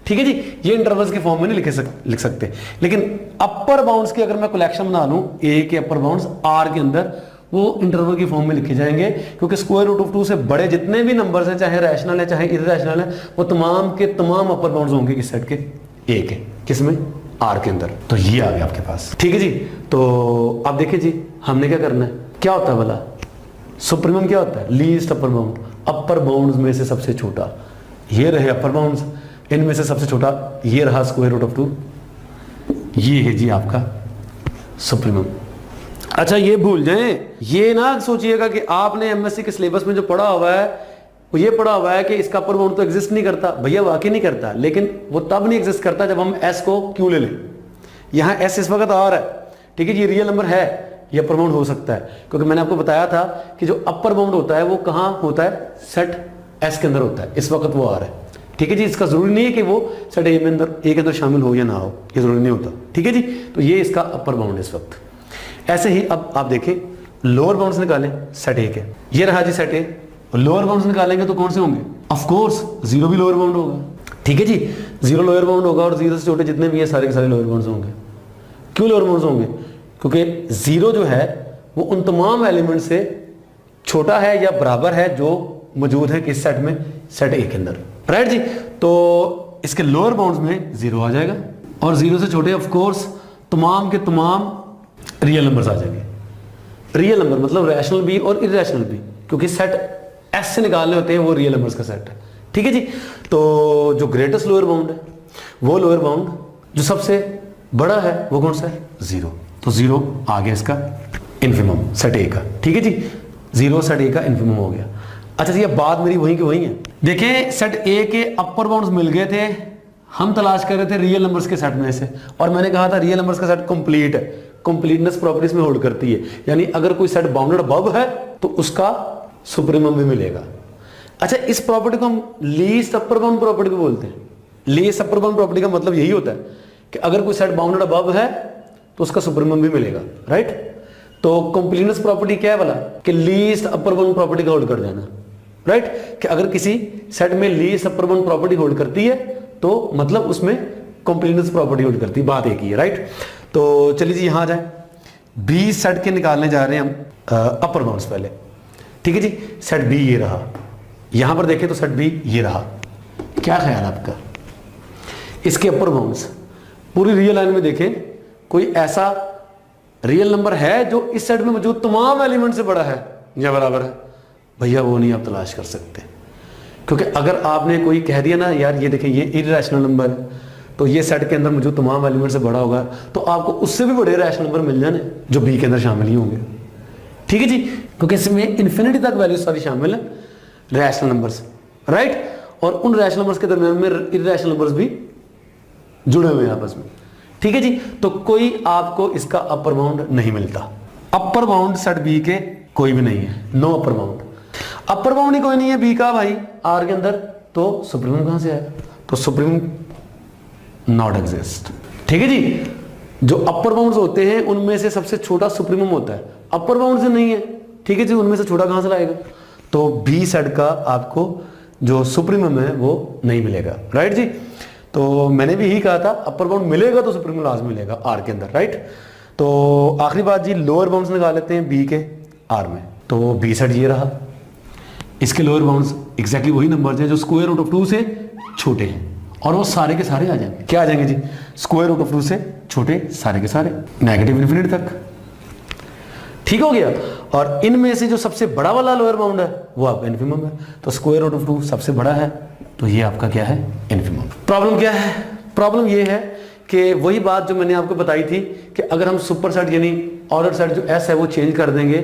ठीक है जी। ये इंटरवल्स की फॉर्म में नहीं लिख सकते। लेकिन अपर बाउंड्स की अगर मैं कलेक्शन बना लूं, ए के अपर बाउंड्स आर के अंदर, वो इंटरवल की फॉर्म में लिखे जाएंगे, क्योंकि स्क्वायर रूट ऑफ 2 से बड़े जितने भी नंबर्स हैं, चाहे रैशनल है चाहे इर्रेशनल है, वो तमाम के तमाम अपर बाउंड्स होंगे किस सेट के? ए के। किसमें? आर के अंदर। तो ये आ गया आपके पास, ठीक है जी। तो अब देखिए जी हमने क्या करना है, क्या होता है भला? सुप्रीमम क्या होता है? Least upper bound. Upper bounds में से सबसे छोटा ये रहे अपर बाउंड्स, इनमें से सबसे छोटा ये रहा स्क्वायर रूट ऑफ 2, ये है जी आपका सुप्रीमम। अच्छा ये भूल जाएं, ये ना सोचिएगा कि आपने एमएससी के सिलेबस में जो पढ़ा हुआ है वो ये पढ़ा हुआ है कि इसका अपर बाउंड तो एग्जिस्ट नहीं करता। भैया वाकई नहीं करता, लेकिन वो तब नहीं एग्जिस्ट करता जब हम एस को क्यों ले लें। यहाँ एस इस वक्त आर है, ठीक है जी, रियल नंबर है, ये अपर बाउंड हो सकता है, क्योंकि मैंने आपको बताया था कि जो अपर बाउंड होता है वो कहाँ होता है? सेट एस के अंदर होता है। इस वक्त वो आर है, ठीक है जी। इसका जरूरी नहीं है कि वो सेट ए में अंदर ए के अंदर शामिल हो या ना हो, ये जरूरी नहीं होता, ठीक है जी। तो ये इसका अपर बाउंड है इस वक्त। ऐसे ही अब आप देखें लोअर बाउंड्स निकालें सेट ए के। ये रहा जी सेट ए, लोअर बाउंड्स निकालेंगे तो कौन से होंगे? ऑफ कोर्स 0 भी लोअर बाउंड होगा, ठीक है जी। 0 लोअर बाउंड होगा और 0 से छोटे जितने भी हैं सारे के सारे लोअर बाउंड्स होंगे। क्यों लोअर बाउंड्स होंगे? क्योंकि जीरो जो है वो उन तमाम एलिमेंट से छोटा है या बराबर है जो मौजूद है किस सेट में, सेट ए के अंदर, राइट जी। तो इसके लोअर बाउंड्स में जीरो आ जाएगा और जीरो से छोटे ऑफ कोर्स तमाम के तमाम रियल नंबर्स आ जाएंगे। रियल नंबर मतलब रैशनल भी और इरेशनल भी, क्योंकि सेट एस से निकालने होते हैं वो रियल नंबर्स का सेट है, ठीक है जी। तो जो ग्रेटेस्ट लोअर बाउंड है वो लोअर बाउंड जो सबसे बड़ा है वो कौन सा है, जीरो। तो जीरो आ गया इसका इन्फिमम सेट ए का, ठीक है जी। जीरो सेट ए का इन्फिमम हो गया। अच्छा जी, अब बात मेरी वहीं की वहीं है। देखें सेट ए के अपर बाउंड्स मिल गए थे, हम तलाश कर रहे थे रियल नंबर्स के सेट में से, और मैंने कहा था रियल नंबर्स का सेट कंप्लीट है, कंप्लीटनेस प्रॉपर्टीज में होल्ड करती है, यानी अगर कोई सेट बाउंडेड अबव है तो उसका सुप्रीमम भी मिलेगा। अच्छा, इस प्रॉपर्टी को हम लीस्ट अपर बाउंड प्रॉपर्टी को बोलते हैं। लीस्ट अपर बाउंड प्रॉपर्टी का मतलब यही होता है कि अगर कोई सेट बाउंडेड अबव है तो उसका सुप्रीमम भी मिलेगा, राइट। तो कंप्लीटनेस प्रॉपर्टी क्या है वाला कि लीस्ट अपर बाउंड प्रॉपर्टी का होल्ड कर जाना, राइट। कि अगर किसी सेट में least upper bound property hold करती है तो मतलब उसमें कंप्लीटनेस प्रॉपर्टी होल्ड करती है, बात एक ही है, राइट। तो चलिए जी यहां आ जाए, बी सेट के निकालने जा रहे हैं हम अपर बाउंड्स पहले, ठीक है जी। सेट बी ये रहा, यहां पर देखें तो सेट बी ये रहा, क्या ख्याल आपका इसके अपर बाउंड्स? पूरी रियल लाइन में देखें कोई ऐसा रियल नंबर है जो इस सेट में मौजूद तमाम एलिमेंट से बड़ा है या बराबर है? भैया वो नहीं आप तलाश कर सकते, क्योंकि अगर आपने कोई कह दिया ना यार ये देखें ये इरैशनल नंबर है तो ये सेट के अंदर मौजूद तमाम एलिमेंट से बड़ा होगा, तो आपको उससे भी बड़े रैशनल नंबर मिल जाने जो बी के अंदर शामिल ही होंगे, ठीक है जी। क्योंकि इसमें इन्फिनिटी तक वैल्यू सारी शामिल है रैशनल नंबर्स, राइट। और उन रैशनल नंबर्स के दरमियान में इरैशनल नंबर्स भी जुड़े हुए हैं आपस में, ठीक है जी। तो कोई आपको इसका अपर बाउंड नहीं मिलता। अपर बाउंड सेट बी के कोई भी नहीं है, no upper bound. Upper bound ही कोई नहीं है बी का भाई आर के अंदर, तो सुप्रीमम कहां से आएगा? तो सुप्रीमम नॉट एग्जिस्ट, ठीक है जी। जो अपर बाउंड्स होते हैं उनमें से सबसे छोटा सुप्रीमम होता है, अपर बाउंड से नहीं है, ठीक है जी। उनमें से छोटा कहां से लाएगा? तो बी सेट का आपको जो सुप्रीमम है वो नहीं मिलेगा, राइट जी। तो मैंने भी यही कहा था अपर बाउंड मिलेगा तो सुप्रीमम लाजमी मिलेगा आर के अंदर, राइट। तो आखिरी बात जी, लोअर बाउंड्स निकाल लेते हैं बी के आर में। तो बी सेट ये रहा, इसके लोअर बाउंड्स एग्जैक्टली वही नंबर्स हैं जो स्क्वायर रूट ऑफ 2 से छोटे हैं, और वो सारे के सारे आ जाएंगे। क्या आ जाएंगे जी? स्क्वायर रूट ऑफ 2 से छोटे सारे के सारे, नेगेटिव इन्फिनिटी तक, ठीक हो गया। और इनमें से जो सबसे बड़ा वाला लोअर बाउंड है वो आपका इन्फिमम है, तो स्क्वायर रूट ऑफ 2 सबसे बड़ा है, तो ये आपका क्या है? इन्फिमम। प्रॉब्लम क्या है? प्रॉब्लम ये है कि वही बात जो मैंने आपको बताई थी कि अगर हम सुपर सेट यानी ऑर्डर सेट जो एस है वो चेंज कर देंगे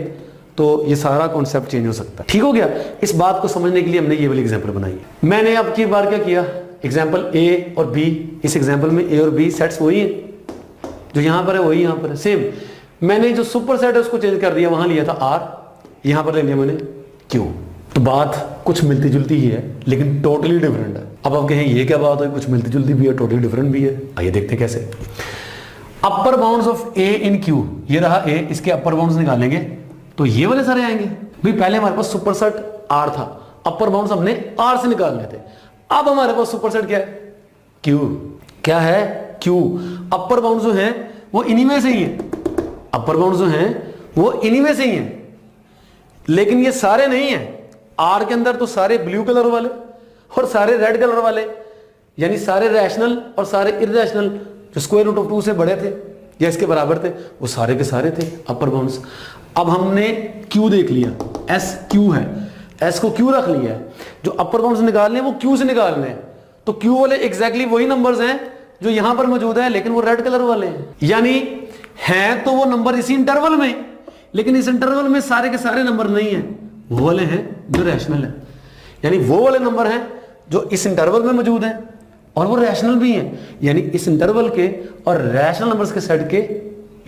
तो ये सारा कॉन्सेप्ट चेंज हो सकता है, ठीक हो गया। इस बात को समझने के लिए हमने ये वाली एग्जांपल बनाई है। मैंने अब की बार क्या किया, एग्जांपल ए और बी, इस एग्जांपल में ए और बी सेट्स वही है जो यहां पर है वही यहां पर है, सेम। मैंने जो सुपर सेट है उसको चेंज कर दिया, वहां लिया था आर, यहां पर ले लिया मैंने क्यू। तो बात कुछ मिलती जुलती ही है लेकिन टोटली डिफरेंट है। अब आप कहें ये क्या बात है, कुछ मिलती जुलती भी है टोटली डिफरेंट भी है। आइए देखते हैं कैसे। Upper bounds of A in Q, ये रहा ए, इसके अपर बाउंड्स निकालेंगे तो ये वाले सारे आएंगे। भाई पहले हमारे पास सुपर सेट आर था, अपर बाउंड्स हमने आर से निकालने थे। अब हमारे पास सुपर सेट क्या है? क्यू। क्या है? क्यू। अपर बाउंड्स जो हैं वो इन्हीं में से ही है, अपर बाउंड्स जो हैं वो इन्हीं में से ही हैं, लेकिन ये सारे नहीं है। आर के अंदर तो सारे ब्लू कलर वाले और सारे रेड कलर वाले, यानी सारे रैशनल और सारे इररैशनल जो स्क्वायर रूट ऑफ 2 से बड़े थे या इसके बराबर थे वो सारे के सारे थे अपर बाउंड्स। अब हमने क्यू देख लिया, एस क्यू है, एस को क्यू रख लिया है, जो अपर बाउंड्स निकालने हैं वो क्यू से निकालने हैं। तो क्यू वाले एग्जैक्टली वही नंबर्स हैं जो यहां पर मौजूद है, लेकिन वो रेड कलर वाले हैं, यानी हैं तो वो नंबर इसी इंटरवल में, लेकिन इस इंटरवल में सारे के सारे नंबर नहीं है, वो वाले हैं जो रैशनल है, यानी वो वाले नंबर हैं जो इस इंटरवल में मौजूद हैं और वो रैशनल भी हैं, यानी इस इंटरवल के और रैशनल नंबर्स के सेट के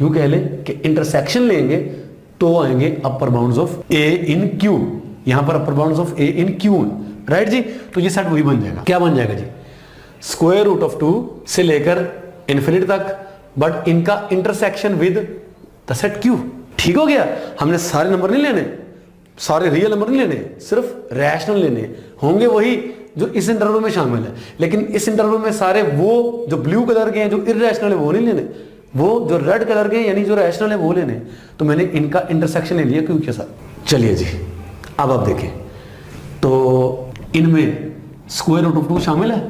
यूं कह लें कि इंटरसेक्शन लेंगे तो आएंगे upper bounds of A in Q. यहां पर upper bounds of A in Q, right जी। तो ये सेट वही बन जाएगा। क्या बन जाएगा जी? स्क्वायर रूट ऑफ 2 से लेकर इन्फिनिटी तक, बट इनका intersection with the set Q. ठीक हो गया। हमने सारे नंबर नहीं लेने, सारे रियल नंबर नहीं लेने, सिर्फ रैशनल लेने होंगे वही जो इस इंटरवल में शामिल है, लेकिन इस इंटरवल में सारे वो जो ब्लू कलर के हैं जो इररैशनल है वो नहीं लेने, वो जो रेड कलर के यानी जो रैशनल है वो लेने, तो मैंने इनका इंटरसेक्शन ले लिया क्यों के साथ। चलिए जी, अब आप देखें तो इनमें स्क्वायर रूट ऑफ 2 शामिल है,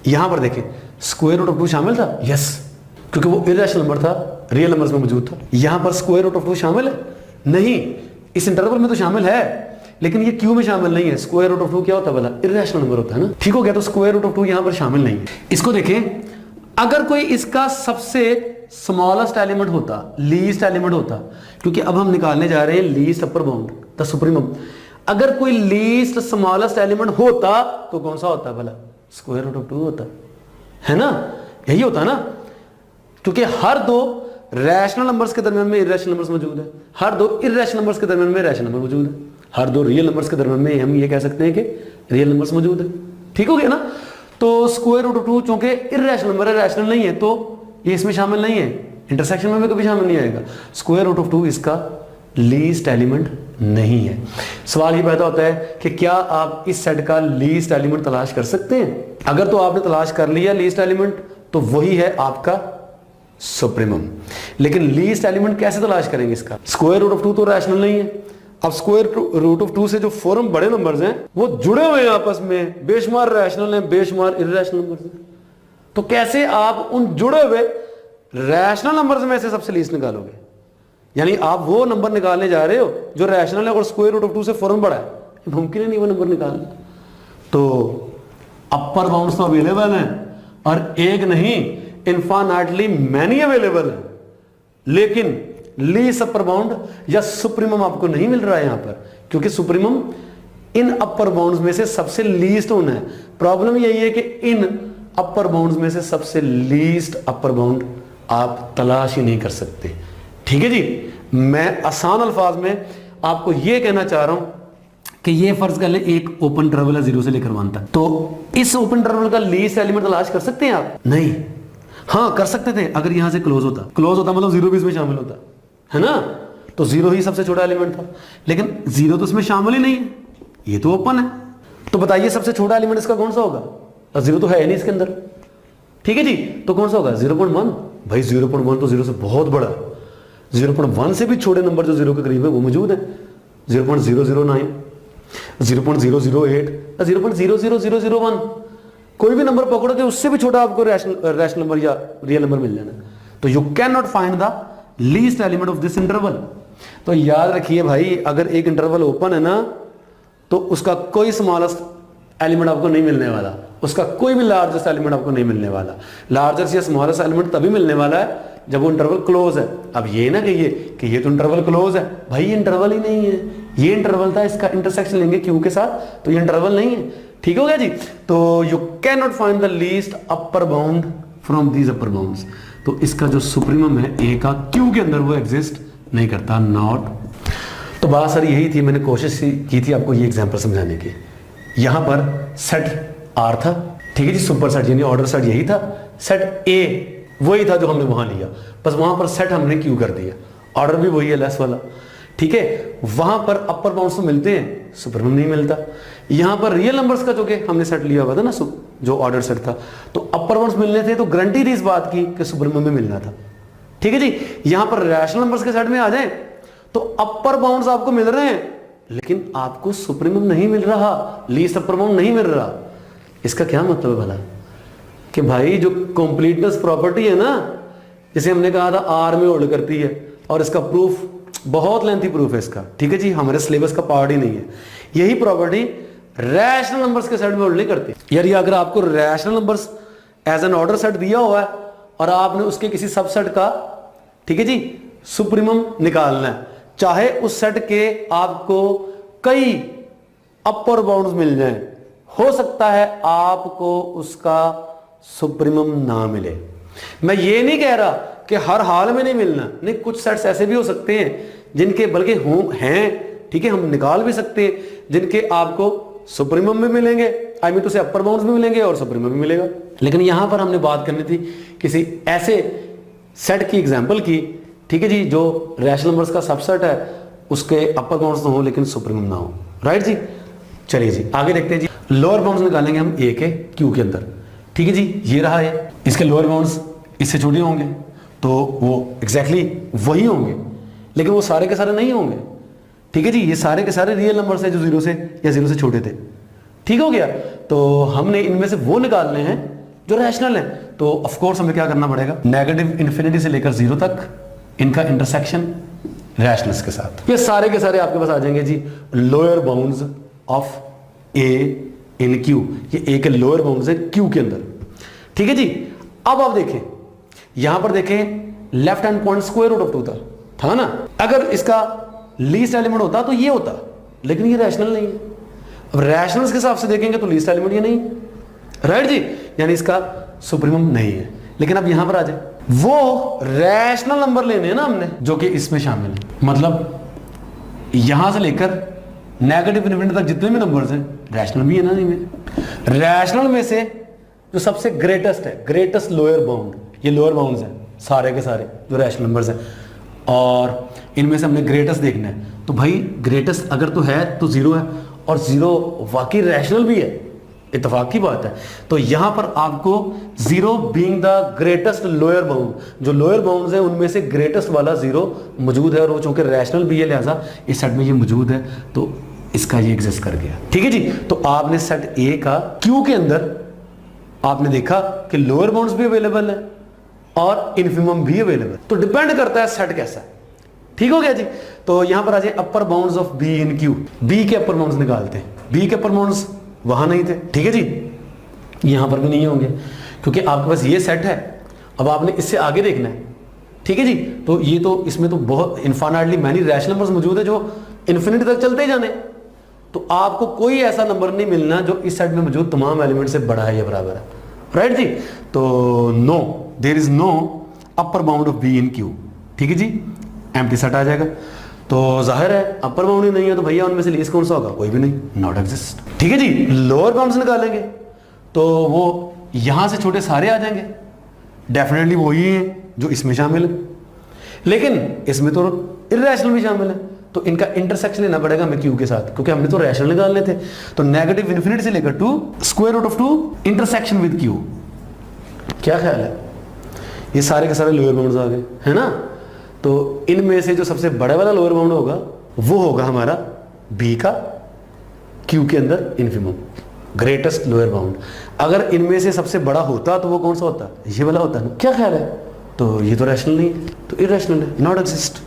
यहां पर देखें स्क्वायर रूट ऑफ 2 शामिल था, यस, क्योंकि वो इरेशनल नंबर था, रियल नंबर्स में मौजूद था। यहां पर स्क्वायर रूट ऑफ 2 शामिल है नहीं, इस इंटरवल में तो शामिल है लेकिन ये क्यू में शामिल नहीं है। स्क्वायर रूट ऑफ 2 क्या होता है भला, इरेशनल नंबर होता है ना, ठीक हो गया। तो स्क्वायर रूट ऑफ 2 यहां पर शामिल नहीं है। इसको देखें, अगर कोई इसका सबसे स्मॉलेस्ट एलिमेंट होता, लीस्ट एलिमेंट होता, क्योंकि अब हम निकालने जा रहे हैं least upper bound the supremum, अगर कोई लीस्ट स्मॉलेस्ट एलिमेंट होता तो कौन सा होता भला, स्क्वायर रूट ऑफ 2 होता है ना, यही होता है ना, क्योंकि हर दो रैशनल नंबर्स के दरमियान में इरेशनल नंबर्स मौजूद है, हर दो इरेशनल नंबर्स के दरमियान में रैशनल नंबर मौजूद है, हर दो रियल नंबर्स के दरमियान में हम ये कह सकते हैं कि रियल नंबर्स मौजूद है, ठीक हो गया ना। तो स्क्वायर रूट ऑफ 2 चूंकि इरेशनल नंबर है, रैशनल नहीं है, तो ये इसमें शामिल नहीं है, इंटरसेक्शन में भी कभी शामिल नहीं आएगा। स्क्वायर रूट ऑफ 2 इसका लीस्ट एलिमेंट नहीं है। सवाल ये पैदा होता है कि क्या आप इस सेट का लीस्ट एलिमेंट तलाश कर सकते हैं। अगर तो आपने तलाश कर लिया लीस्ट एलिमेंट तो वही है आपका सुप्रीमम, लेकिन लीस्ट एलिमेंट कैसे तलाश करेंगे इसका। स्क्वायर रूट ऑफ 2 तो रैशनल नहीं है। अब स्क्वायर रूट ऑफ 2 से जो फॉर्म बड़े नंबर्स हैं वो जुड़े हुए हैं आपस में, बेशुमार रैशनल हैं, बेशुमार इररेशनल नंबर्स हैं, तो कैसे आप उन जुड़े हुए रैशनल नंबर्स में से सबसे लीस्ट निकालोगे। यानी आप वो नंबर निकालने जा रहे हो जो रैशनल है और स्क्वायर रूट ऑफ 2 से फॉर्म बड़ा है, मुमकिन है नहीं वो नंबर निकालना। तो अपर बाउंड्स तो अवेलेबल हैं और एक नहीं इनफाइनाइटली मैनी अवेलेबल है, लेकिन लीस्ट अपर बाउंड या सुप्रीमम आपको नहीं मिल रहा है यहां पर, क्योंकि सुप्रीमम इन अपर बाउंड्स में से सबसे लीस्ट होना है। प्रॉब्लम यही है कि इन अपर बाउंड्स में से सबसे लीस्ट अपर बाउंड आप तलाश ही नहीं कर सकते, ठीक है जी। मैं आसान अल्फाज में आपको यह कहना चाह रहा हूं कि ये फर्ज कर ले एक ओपन इंटरवल है 0 से लेकर 1 तक, तो इस ओपन इंटरवल का लीस्ट एलिमेंट तलाश कर सकते हैं आप? नहीं। हाँ कर सकते थे अगर यहां से क्लोज होता, क्लोज होता मतलब 0 भी इसमें शामिल होता है ना, तो 0 ही सबसे छोटा एलिमेंट था, लेकिन 0 तो इसमें शामिल ही नहीं है, ये तो ओपन है। तो बताइए सबसे छोटा एलिमेंट इसका कौन सा होगा, 0 तो है ही नहीं इसके अंदर, ठीक है जी। तो कौन सा होगा 0.1, भाई 0.1 तो 0 से बहुत बड़ा, 0.1 से भी छोटे नंबर जो 0 के करीब है वो मौजूद है, 0.009, 0.008, 0.00001, कोई भी नंबर पकड़ोगे उससे भी छोटा आपको रैशनल नंबर या रियल नंबर मिल जाना। तो you can not find the least element of this interval. तो याद रखिए भाई, अगर एक इंटरवल ओपन है ना तो उसका कोई स्मॉलेस्ट एलिमेंट आपको नहीं मिलने वाला, उसका कोई भी लार्जेस्ट एलिमेंट आपको नहीं मिलने वाला। लार्जेस्ट या स्मॉलेस्ट एलिमेंट तभी मिलने वाला है जब वो इंटरवल क्लोज है। अब ये ना कहिए कि ये तो इंटरवल क्लोज है, भाई ये इंटरवल ही नहीं है, ये इंटरवल था, इसका इंटरसेक्शन लेंगे क्यू के साथ, तो ये इंटरवल नहीं है, ठीक हो गया जी। तो you can not find the least upper bound from these upper bounds. तो इसका जो सुप्रीमम है ए का क्यू के अंदर वो एग्जिस्ट नहीं करता, नॉट। तो बात सर यही थी, मैंने कोशिश की थी आपको ये एग्जांपल समझाने की। यहां पर सेट आर था, ठीक है जी, सुपर सेट यानी ऑर्डर सेट यही था, सेट ए वही था जो हमने वहां लिया, बस वहां पर सेट हमने क्यू कर दिया, ऑर्डर भी वही है लेस वाला, ठीक है। वहां पर अपर बाउंड्स तो मिलते हैं, सुपरमम नहीं मिलता। यहां पर रियल नंबर्स का जो कि हमने सेट लिया हुआ था ना, जो ऑर्डर सेट था, तो अपर बाउंड्स मिलने थे, तो गारंटी थी इस बात की कि सुपरमम में मिलना था, ठीक है जी। यहां पर रैशनल नंबर्स के सेट में आ जाए तो अपर बाउंड्स आपको मिल रहे हैं लेकिन आपको सुपरमम नहीं मिल रहा, लीस्ट अपर बाउंड नहीं मिल रहा। इसका क्या मतलब है भला कि भाई जो कंप्लीटनेस प्रॉपर्टी है ना, जैसे हमने कहा था आर में होल्ड करती है, और इसका प्रूफ बहुत लेंथी प्रूफ है इसका, ठीक है जी, हमारे सिलेबस का पार्ट ही नहीं है। यही प्रॉपर्टी रैशनल नंबर्स के सेट में होल्ड नहीं करती। यानी अगर आपको rational numbers as an order set दिया हुआ है और आपने उसके किसी सबसेट का, ठीक है जी, सुप्रीमम निकालना है, चाहे उस सेट के आपको कई अपर बाउंड्स मिल जाएं, हो सकता है आपको उसका सुप्रीमम ना मिले। मैं ये नहीं कह रहा कि हर हाल में नहीं मिलना, नहीं, कुछ सेट्स ऐसे भी हो सकते हैं जिनके बल्कि हैं, ठीक है, हम निकाल भी सकते हैं, जिनके आपको सुप्रीमम में मिलेंगे, आई मीन टू से अपर बाउंड्स में मिलेंगे और सुप्रीमम में मिलेगा। लेकिन यहां पर हमने बात करनी थी किसी ऐसे सेट की एग्जांपल की, ठीक है जी, जो रैशनल नंबर्स का सबसेट है, उसके अपर बाउंड्स तो हो लेकिन सुप्रीमम ना हो, राइट जी। चलिए जी आगे देखते हैं जी। लोअर बाउंड्स निकालेंगे हम ए के क्यू के अंदर, ठीक है जी, ये रहा है, इसके लोअर बाउंड्स इससे छोटे होंगे, तो वो एग्जैक्टली वही होंगे, लेकिन वो सारे के सारे नहीं होंगे। ठीक है जी, ये सारे के सारे रियल नंबर्स हैं जो जीरो से या जीरो से छोटे थे। ठीक हो गया। तो हमने इनमें से वो निकालने हैं जो रैशनल हैं। तो ऑफ कोर्स हमें क्या करना पड़ेगा, नेगेटिव इन्फिनिटी से लेकर जीरो तक इनका इंटरसेक्शन रैशनल्स के साथ। ये सारे के सारे आपके पास आ जाएंगे जी lower bounds of A in Q. ये ए के लोअर बाउंड्स है क्यू के अंदर। ठीक है जी। अब आप देखें, यहां पर देखें left hand point square root of 2 था ना। अगर इसका लीस्ट एलिमेंट होता तो ये होता, लेकिन ये रैशनल नहीं है। अब रैशनल्स के हिसाब से देखेंगे तो लीस्ट एलिमेंट ये नहीं, राइट जी, यानी इसका सुप्रीमम नहीं है। लेकिन अब यहां पर आ जाए, वो रैशनल नंबर लेने हैं ना हमने जो कि इसमें शामिल है। मतलब यहां से लेकर नेगेटिव इन्फिनिटी तक जितने भी नंबर्स हैं रैशनल भी है ना। नहीं में रैशनल में से जो सबसे ग्रेटेस्ट है, ग्रेटेस्ट लोअर बाउंड, ये लोअर बाउंड्स हैं सारे के सारे जो रैशनल नंबर्स हैं, और इनमें से हमने ग्रेटेस्ट देखना है। तो भाई ग्रेटेस्ट अगर तो है तो जीरो है, और जीरो वाकई रैशनल भी है, इत्तेफाक की बात है। तो यहां पर आपको zero being the greatest lower bound, जो लोअर बाउंड्स हैं उनमें से ग्रेटेस्ट वाला जीरो मौजूद है, और वो चूंकि रैशनल भी है लिहाजा इस सेट में ये मौजूद है, तो इसका ये एग्जिस्ट कर गया। ठीक है जी। तो आपने सेट ए का क्यू के अंदर आपने देखा कि लोअर बाउंड्स भी अवेलेबल है और इन्फिमम भी अवेलेबल। तो डिपेंड करता है सेट कैसा है। ठीक हो गया जी। तो यहां पर आ जाए upper bounds of B in Q. B के अपर बाउंड्स निकालते हैं। बी के अपर बाउंड्स वहां नहीं थे, ठीक है जी, यहां पर भी नहीं होंगे क्योंकि आपके पास ये सेट है। अब आपने इससे आगे देखना है, ठीक है जी। तो ये तो इसमें तो बहुत इनफाइनाइटली मैनी रैशनल नंबर्स मौजूद है जो इन्फिनिटी तक चलते ही जाने। तो आपको कोई ऐसा नंबर नहीं मिलना जो इस सेट में मौजूद तमाम एलिमेंट से बड़ा है या बराबर है, राइट जी। तो no, there is no upper bound of B in Q. ठीक है जी, एम्प्टी सेट आ जाएगा। तो जाहिर है अपर बाउंड ही नहीं है तो भैया उनमें से लीस्ट कौन सा होगा, कोई भी नहीं, नॉट एग्जिस्ट। ठीक है जी। लोअर बाउंड्स निकालेंगे तो वो यहां से छोटे सारे आ जाएंगे, डेफिनेटली वही है जो इसमें शामिल है, लेकिन इसमें तो इरैशनल भी शामिल है। तो इनका इंटरसेक्शन लेना पड़ेगा हमें क्यू के साथ, क्योंकि हमने तो रैशनल निकालने थे। तो नेगेटिव इन्फिनिटी से लेकर to square root of 2 intersection with Q. क्या ख्याल है, ये सारे के सारे लोअर बाउंड्स आ गए है ना। तो इनमें से जो सबसे बड़ा वाला लोअर बाउंड होगा वो होगा हमारा बी का क्यू के अंदर इन्फिमम, ग्रेटेस्ट लोअर बाउंड। अगर इनमें से सबसे बड़ा होता तो वो कौन सा होता, ये वाला होता ना। क्या ख्याल है, तो ये तो रैशनल नहीं है, तो इरैशनल है, नॉट एग्जिस्ट।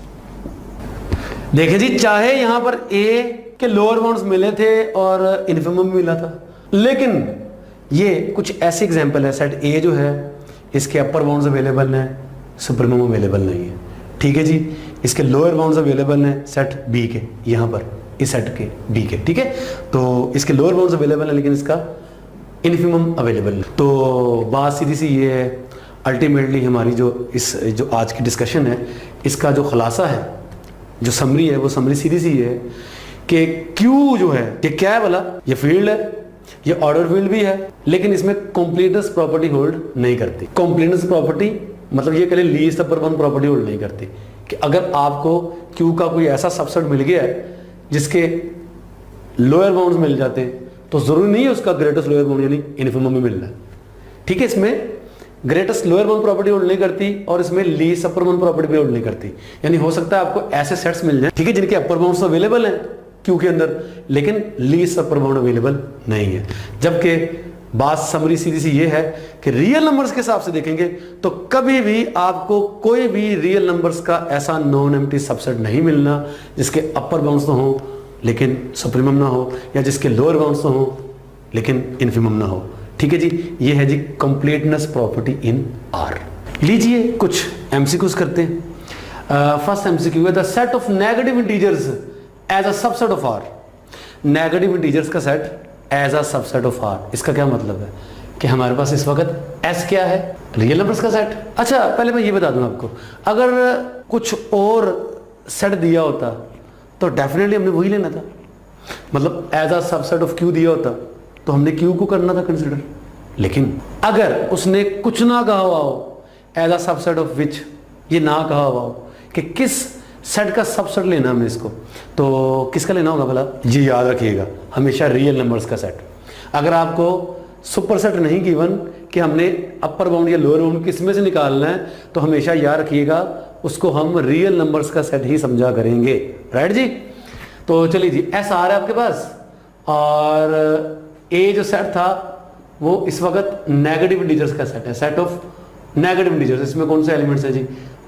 देखिए जी, चाहे यहां पर ए के लोअर बाउंड्स मिले थे और इन्फिमम मिला था, लेकिन ये कुछ ऐसे एग्जांपल है, सेट ए जो है इसके अपर बाउंड्स अवेलेबल हैं, सुप्रीमम अवेलेबल नहीं है। ठीक है जी। इसके लोअर बाउंड्स अवेलेबल हैं सेट बी के, यहां पर इस सेट के बी के, ठीक है। तो इसके लोअर बाउंड्स अवेलेबल है लेकिन इसका इन्फिमम अवेलेबल नहीं। तो बात सीधी सी ये है, अल्टीमेटली हमारी जो आज की डिस्कशन है इसका जो खुलासा है, जो समरी है, वो समरी सीधी सी है कि क्यू जो है ये क्या है वाला, ये फील्ड है, ये ऑर्डर फील्ड भी है, लेकिन इसमें कंप्लीटनेस प्रॉपर्टी होल्ड नहीं करती। कंप्लीटनेस प्रॉपर्टी मतलब ये कह least upper bound property hold नहीं करती कि अगर आपको क्यू का कोई ऐसा सबसेट मिल गया है जिसके लोअर बाउंड्स मिल जाते हैं तो जरूरी नहीं है उसका ग्रेटेस्ट लोअर बाउंड यानी इन्फिमम में मिलना है। ठीक है, इसमें greatest lower bound property hold नहीं करती और इसमें लीस्ट अपर बाउंड प्रॉपर्टी भी होल्ड नहीं करती। यानी हो सकता है आपको ऐसे सेट्स मिल जाए, ठीक है, जिनके अपर बाउंड्स अवेलेबल हैं क्यू के अंदर लेकिन लीस्ट अपर बाउंड अवेलेबल नहीं है। जबकि बात समरी सीधी सी ये है कि रियल नंबर्स के हिसाब से देखेंगे तो कभी भी आपको कोई भी रियल नंबर्स का ऐसा नॉन एम्प्टी सबसेट नहीं मिलना जिसके अपर बाउंड्स तो हो लेकिन सुप्रीमम ना हो, या जिसके लोअर बाउंड्स तो हो लेकिन इन्फिमम ना हो। ठीक है जी, ये है जी कंप्लीटनेस प्रॉपर्टी इन आर। लीजिए कुछ एमसीक्यूज करते हैं। फर्स्ट एमसीक्यू है the set of negative integers as a subset of R. Negative integers का set as a subset of R, इसका क्या मतलब है कि हमारे पास इस वक्त एस क्या है, रियल नंबर्स का सेट। अच्छा, पहले मैं ये बता दूं आपको, अगर कुछ और सेट दिया होता तो डेफिनेटली हमने वही लेना था। मतलब as a subset of Q दिया होता तो हमने क्यू को करना था कंसिडर, लेकिन अगर उसने कुछ ना कहा हुआ हो as a subset of which, ये ना कहा हुआ हो कि किस सेट का सबसेट लेना हमने इसको, तो किसका लेना होगा भला, ये याद रखिएगा हमेशा रियल नंबर्स का सेट। अगर आपको सुपर सेट नहीं गिवन कि हमने अपर बाउंड या लोअर बाउंड किस में से निकालना है, तो हमेशा याद रखिएगा उसको हम रियल नंबर्स का सेट ही समझा करेंगे। राइट जी। तो चलिए जी, एस आ रहा है आपके पास, और ए जो सेट था वो इस वक्त नेगेटिव इंटीजर्स का सेट है, सेट ऑफ नेगेटिव इंटीजर्स। इसमें कौन से एलिमेंट्स है जी?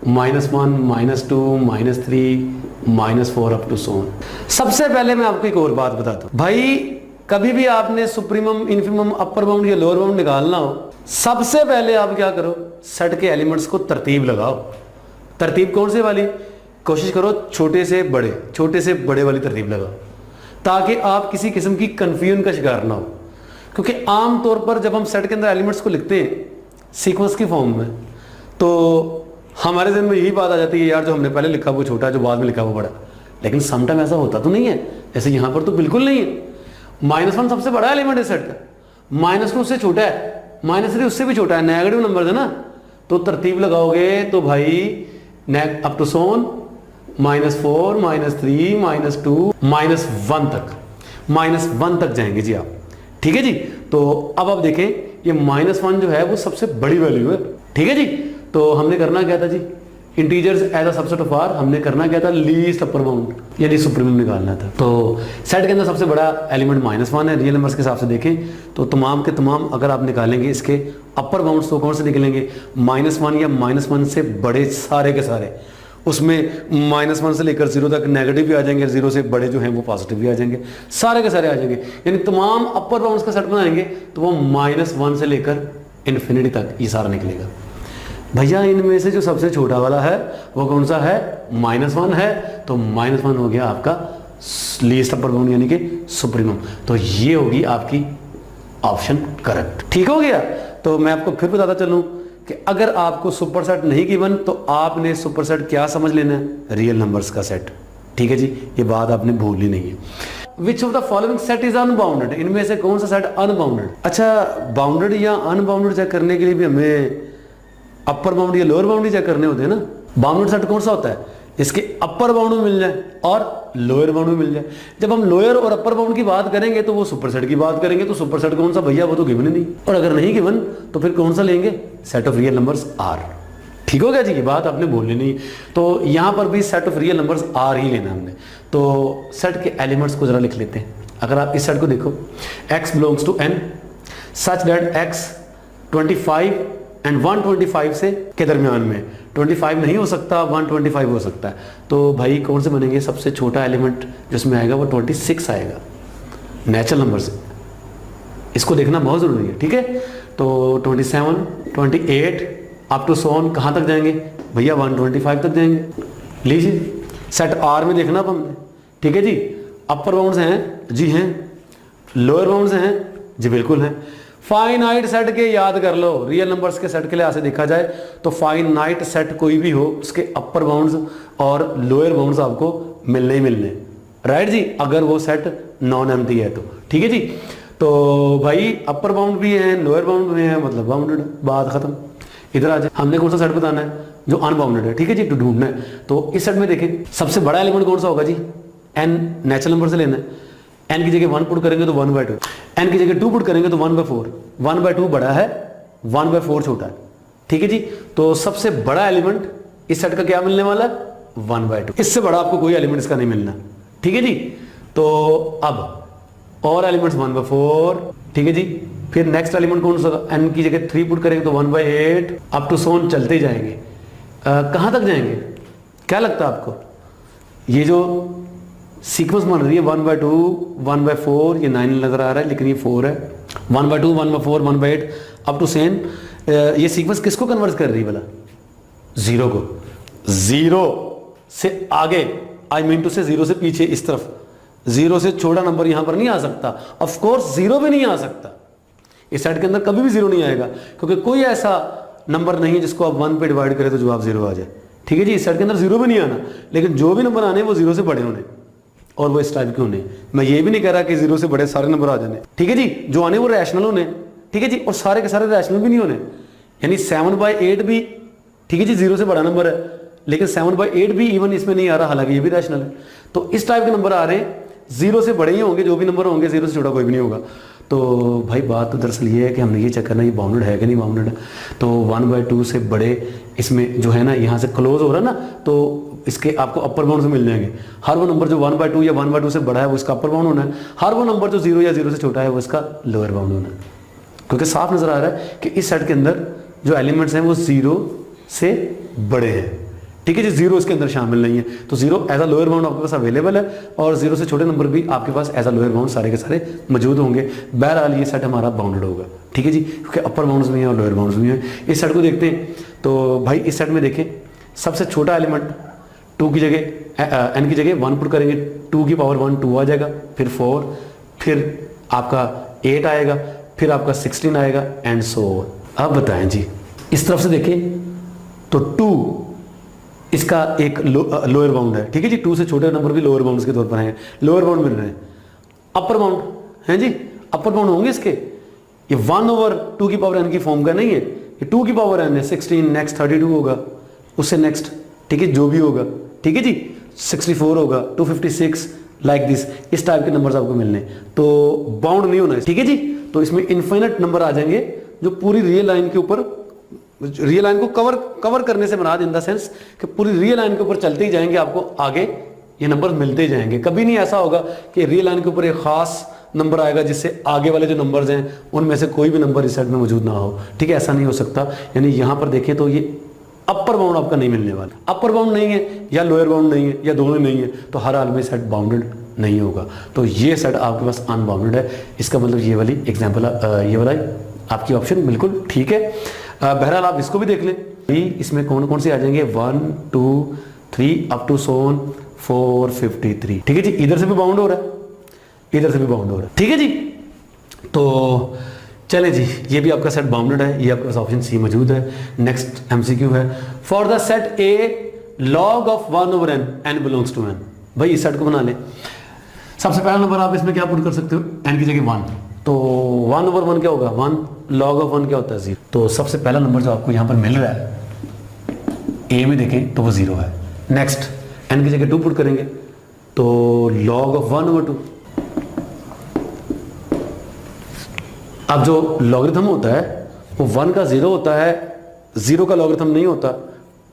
-1, -2, -3, -4 अप टू सो ऑन। सबसे पहले मैं आपको एक और बात बताता हूं भाई, कभी भी आपने सुप्रीमम, इन्फिमम, अपर बाउंड या लोअर बाउंड निकालना हो, सबसे पहले आप क्या करो, सेट के एलिमेंट्स को तरतीब लगाओ। तरतीब कौन से वाली? कोशिश करो छोटे से बड़े वाली तरतीब लगाओ, ताकि आप किसी किस्म की कंफ्यूजन का शिकार ना हो। क्योंकि आमतौर पर जब हम सेट के अंदर एलिमेंट्स को लिखते हैं सीक्वेंस की फॉर्म में, तो हमारे दिन में यही बात आ जाती है, यार जो हमने पहले लिखा वो छोटा, जो बाद में लिखा वो बड़ा। लेकिन समटाइम ऐसा होता तो नहीं है, जैसे यहां पर तो बिल्कुल नहीं है। -1 सबसे बड़ा एलिमेंट है सेट का, -2 उससे छोटा है, -3 उससे भी छोटा है, नेगेटिव नंबर है ना। तो तरतीब लगाओगे तो भाई अप टू सोन -4, -3, -2, -1 तक जाएंगे जी आप। ठीक है जी। तो अब आप देखें ये -1 जो है वो सबसे बड़ी वैल्यू है। ठीक है जी। तो हमने करना क्या था जी, integers as a subset of R, हमने करना क्या था, लीस्ट अपर बाउंड यानी सुप्रीमम निकालना था। तो सेट के अंदर सबसे बड़ा एलिमेंट -1 है। रियल नंबर्स के हिसाब से देखें तो तमाम के तमाम अगर आप निकालेंगे इसके अपर बाउंड्स तो कौन से निकलेंगे, -1 या -1 से बड़े सारे के सारे। उसमें -1 से लेकर 0 तक नेगेटिव भी आ जाएंगे, 0 से बड़े जो हैं वो पॉजिटिव भी आ जाएंगे, सारे के सारे आ जाएंगे। यानी तमाम अपर बाउंड्स का सेट बनाएंगे तो वो -1 से लेकर इन्फिनिटी तक ये सारा निकलेगा। भैया इनमें से जो सबसे छोटा वाला है वो कौन सा है, -1 है। तो -1 हो गया आपका लीस्ट अपर बाउंड यानी कि सुप्रीमम। तो ये होगी आपकी ऑप्शन करेक्ट। ठीक हो गया। तो मैं आपको फिर बताता चलूं कि अगर आपको सुपर सेट नहीं गिवन तो आपने सुपर सेट क्या समझ लेना है, रियल नंबर्स का सेट। ठीक है जी, ये बात आपने भूलनी नहीं है। Which of the following set is unbounded, इनमें से कौन सा सेट अनबाउंडेड? अच्छा, बाउंडेड या अनबाउंडेड चेक करने के लिए भी हमें अपर बाउंड या लोअर बाउंड चेक करने होते हैं ना। बाउंडेड सेट कौन सा होता है, इसके अपर बाउंड में मिल जाए और लोअर बाउंड में मिल जाए। जब हम लोअर और अपर बाउंड की बात करेंगे तो वो सुपर सेट की बात करेंगे। तो सुपर सेट कौन सा भैया, वो तो गिवन ही नहीं। और अगर नहीं गिवन तो फिर कौन सा लेंगे, set of real numbers R. ठीक हो गया जी, ये बात आपने बोलनी नहीं। तो यहां पर भी set of real numbers R ही लेना हमने। तो सेट के एलिमेंट्स को जरा लिख लेते हैं। अगर आप इस सेट को देखो, x belongs to n such that x 25 and 125 से के दरमियान में, 25 नहीं हो सकता, 125 हो सकता है। तो भाई कौन से बनेंगे, सबसे छोटा एलिमेंट जिसमें आएगा वो 26 आएगा नेचुरल नंबर से। इसको देखना बहुत जरूरी है। ठीक है। तो 27, 28 अप टू सोन कहाँ तक जाएंगे भैया, 125 तक जाएंगे। लीजिए सेट आर में देखना अब हमने। ठीक है जी। अपर बाउंड्स हैं जी, हैं। लोअर बाउंड्स हैं जी, बिल्कुल हैं। फाइनाइट सेट के याद कर लो, रियल नंबर्स के सेट के लिहाज से देखा जाए तो फाइनाइट सेट कोई भी हो उसके अपर बाउंड्स और लोअर बाउंड्स आपको मिलने ही मिलने। राइट जी, अगर वो सेट नॉन एम्प्टी है तो। ठीक है जी। तो भाई अपर बाउंड भी है, लोअर बाउंड भी है, मतलब बाउंडेड, बात खत्म। इधर आ जाए, हमने कौन सा सेट बताना है, जो अनबाउंडेड है। ठीक है जी, तो ढूंढना है। तो इस सेट में देखें सबसे बड़ा एलिमेंट कौन सा होगा जी, n नेचुरल नंबर से लेना है। n की जगह 1 पुट करेंगे तो 1/2, n की जगह 2 पुट करेंगे तो 1/4। 1/2 बड़ा है, 1/4 छोटा है। ठीक है जी। तो सबसे बड़ा एलिमेंट इस सेट का क्या मिलने वाला है, 1/2। इससे बड़ा आपको कोई एलिमेंट इसका नहीं मिलना। ठीक है जी। तो अब और एलिमेंट्स 1/4। ठीक है जी। फिर नेक्स्ट एलिमेंट कौन सा, n की जगह 3 पुट करेंगे तो 1/8 अप टू सोन चलते जाएंगे। कहां तक जाएंगे, क्या लगता है आपको? ये जो सीक्वेंस बन रही है 1/2, 1/4, ये 9 नजर आ रहा है लेकिन ये 4 है। 1/2, 1/4, 1/8 अप टू सेन, ये सीक्वेंस किसको कन्वर्ट कर रही है भला, जीरो को। जीरो से आगे, आई मीन टू से जीरो से पीछे इस तरफ, जीरो से छोटा नंबर यहां पर नहीं आ सकता। ऑफ कोर्स जीरो भी नहीं आ सकता, इस सेट के अंदर कभी भी जीरो नहीं आएगा, क्योंकि कोई ऐसा नंबर नहीं है जिसको आप 1 पे डिवाइड करें तो जवाब जीरो आ जाए। ठीक है जी। इस सेट के अंदर जीरो भी नहीं आना, लेकिन जो भी नंबर आने वो जीरो से बड़े होने और वो इस टाइप के होने। मैं ये भी नहीं कह रहा कि जीरो से बड़े सारे नंबर आ जाने। ठीक है जी। जो आने वो रैशनल होने। ठीक है जी। और सारे के सारे रैशनल भी नहीं होने, यानी 7/8 भी, ठीक है जी, जीरो से बड़ा नंबर है, लेकिन 7/8 भी इवन इसमें नहीं आ रहा, हालांकि ये भी रैशनल है। तो इस टाइप के नंबर आ रहे हैं, जीरो से बड़े ही होंगे जो भी नंबर होंगे, जीरो से छोटा कोई भी नहीं होगा। तो भाई बात तो दरअसल ये है कि हमने ये चेक करना ये बाउंडेड है कि नहीं बाउंडेड है। तो 1/2 से बड़े इसमें जो है ना यहाँ से क्लोज हो रहा है ना, तो इसके आपको अपर बाउंड मिल जाएंगे। हर वो नंबर जो 1/2 या 1/2 से बड़ा है वो इसका अपर बाउंड होना है, हर वो नंबर जो 0 या 0 से छोटा है वो इसका लोअर बाउंड होना है। क्योंकि साफ नजर आ रहा है कि इस सेट के अंदर जो एलिमेंट्स हैं वो 0 से बड़े हैं, ठीक है जी। 0 इसके अंदर शामिल नहीं है, तो 0 एज अ लोअर बाउंड आपके पास अवेलेबल है, और 0 से छोटे नंबर भी आपके पास एज अ लोअर बाउंड सारे के सारे मौजूद होंगे। बहरहाल ये सेट हमारा बाउंडेड होगा, ठीक है जी, क्योंकि अपर बाउंड्स भी हैं और लोअर बाउंड्स भी हैं। इस सेट को देखते हैं, तो भाई इस सेट में देखें सबसे छोटा एलिमेंट 2 की जगह n की जगह 1 पुट करेंगे, 2 की पावर 1 2 आ जाएगा, फिर 4, फिर आपका 8 आएगा, फिर आपका 16 आएगा एंड सो ऑन। अब बताएं जी, इस तरफ से देखें तो 2 इसका एक लोअर बाउंड है, ठीक है जी। 2 से छोटे नंबर भी लोअर बाउंड्स के तौर पर हैं, लोअर बाउंड मिल रहे हैं। अपर बाउंड हैं जी, अपर बाउंड होंगे इसके, ये 1/2 की पावर n की फॉर्म का नहीं है, ये 2 की पावर n है। 16 नेक्स्ट 32 होगा, उससे नेक्स्ट, ठीक है, जो भी होगा, ठीक है जी, 64 होगा, 256 लाइक दिस, इस टाइप के नंबर्स आपको मिलने, तो बाउंड नहीं होना है, ठीक है जी। तो इसमें इन्फिनिट नंबर आ जाएंगे जो पूरी रियल लाइन के ऊपर, रियल लाइन को कवर करने से मराद इन द सेंस कि पूरी रियल लाइन के ऊपर चलते ही जाएंगे, आपको आगे ये नंबर मिलते ही जाएंगे। कभी नहीं ऐसा होगा कि रियल लाइन के ऊपर एक खास नंबर आएगा जिससे आगे वाले जो नंबर्स हैं उनमें से कोई भी नंबर इस सेट में मौजूद ना हो, ठीक है, ऐसा नहीं हो सकता। यानी यहाँ पर देखें तो ये अपर बाउंड आपका नहीं मिलने वाला, अपर बाउंड नहीं है या लोअर बाउंड नहीं है या दोनों नहीं है, तो हर हाल में सेट बाउंडेड नहीं होगा। तो ये सेट आपके पास अनबाउंडेड है, इसका मतलब ये वाली एग्जाम्पल, ये वाला आपकी ऑप्शन बिल्कुल ठीक है। बहरहाल आप इसको भी देख लें, इसमें कौन कौन से आ जाएंगे, 1 2 3 अप टू 453, ठीक है जी। इधर से भी बाउंड हो रहा है, इधर से भी बाउंड हो रहा है, ठीक है जी। तो चले जी, ये भी आपका सेट बाउंडेड है, ये आपके पास ऑप्शन सी मौजूद है। नेक्स्ट एमसीक्यू है, for the set A log of 1/n n belongs to n। भाई इस सेट को बना ले, सबसे पहला नंबर आप इसमें क्या पुट कर सकते हो, n की जगह 1, तो 1/1 क्या होगा, 1 log of 1 क्या होता है, 0। तो सबसे पहला नंबर जो आपको यहाँ पर मिल रहा है a में देखें तो वो 0 है। नेक्स्ट n की जगह 2 पुट करेंगे तो log of 1/2। अब जो लॉगरिथम होता है वो 1 का 0 होता है, 0 का लॉगरिथम नहीं होता।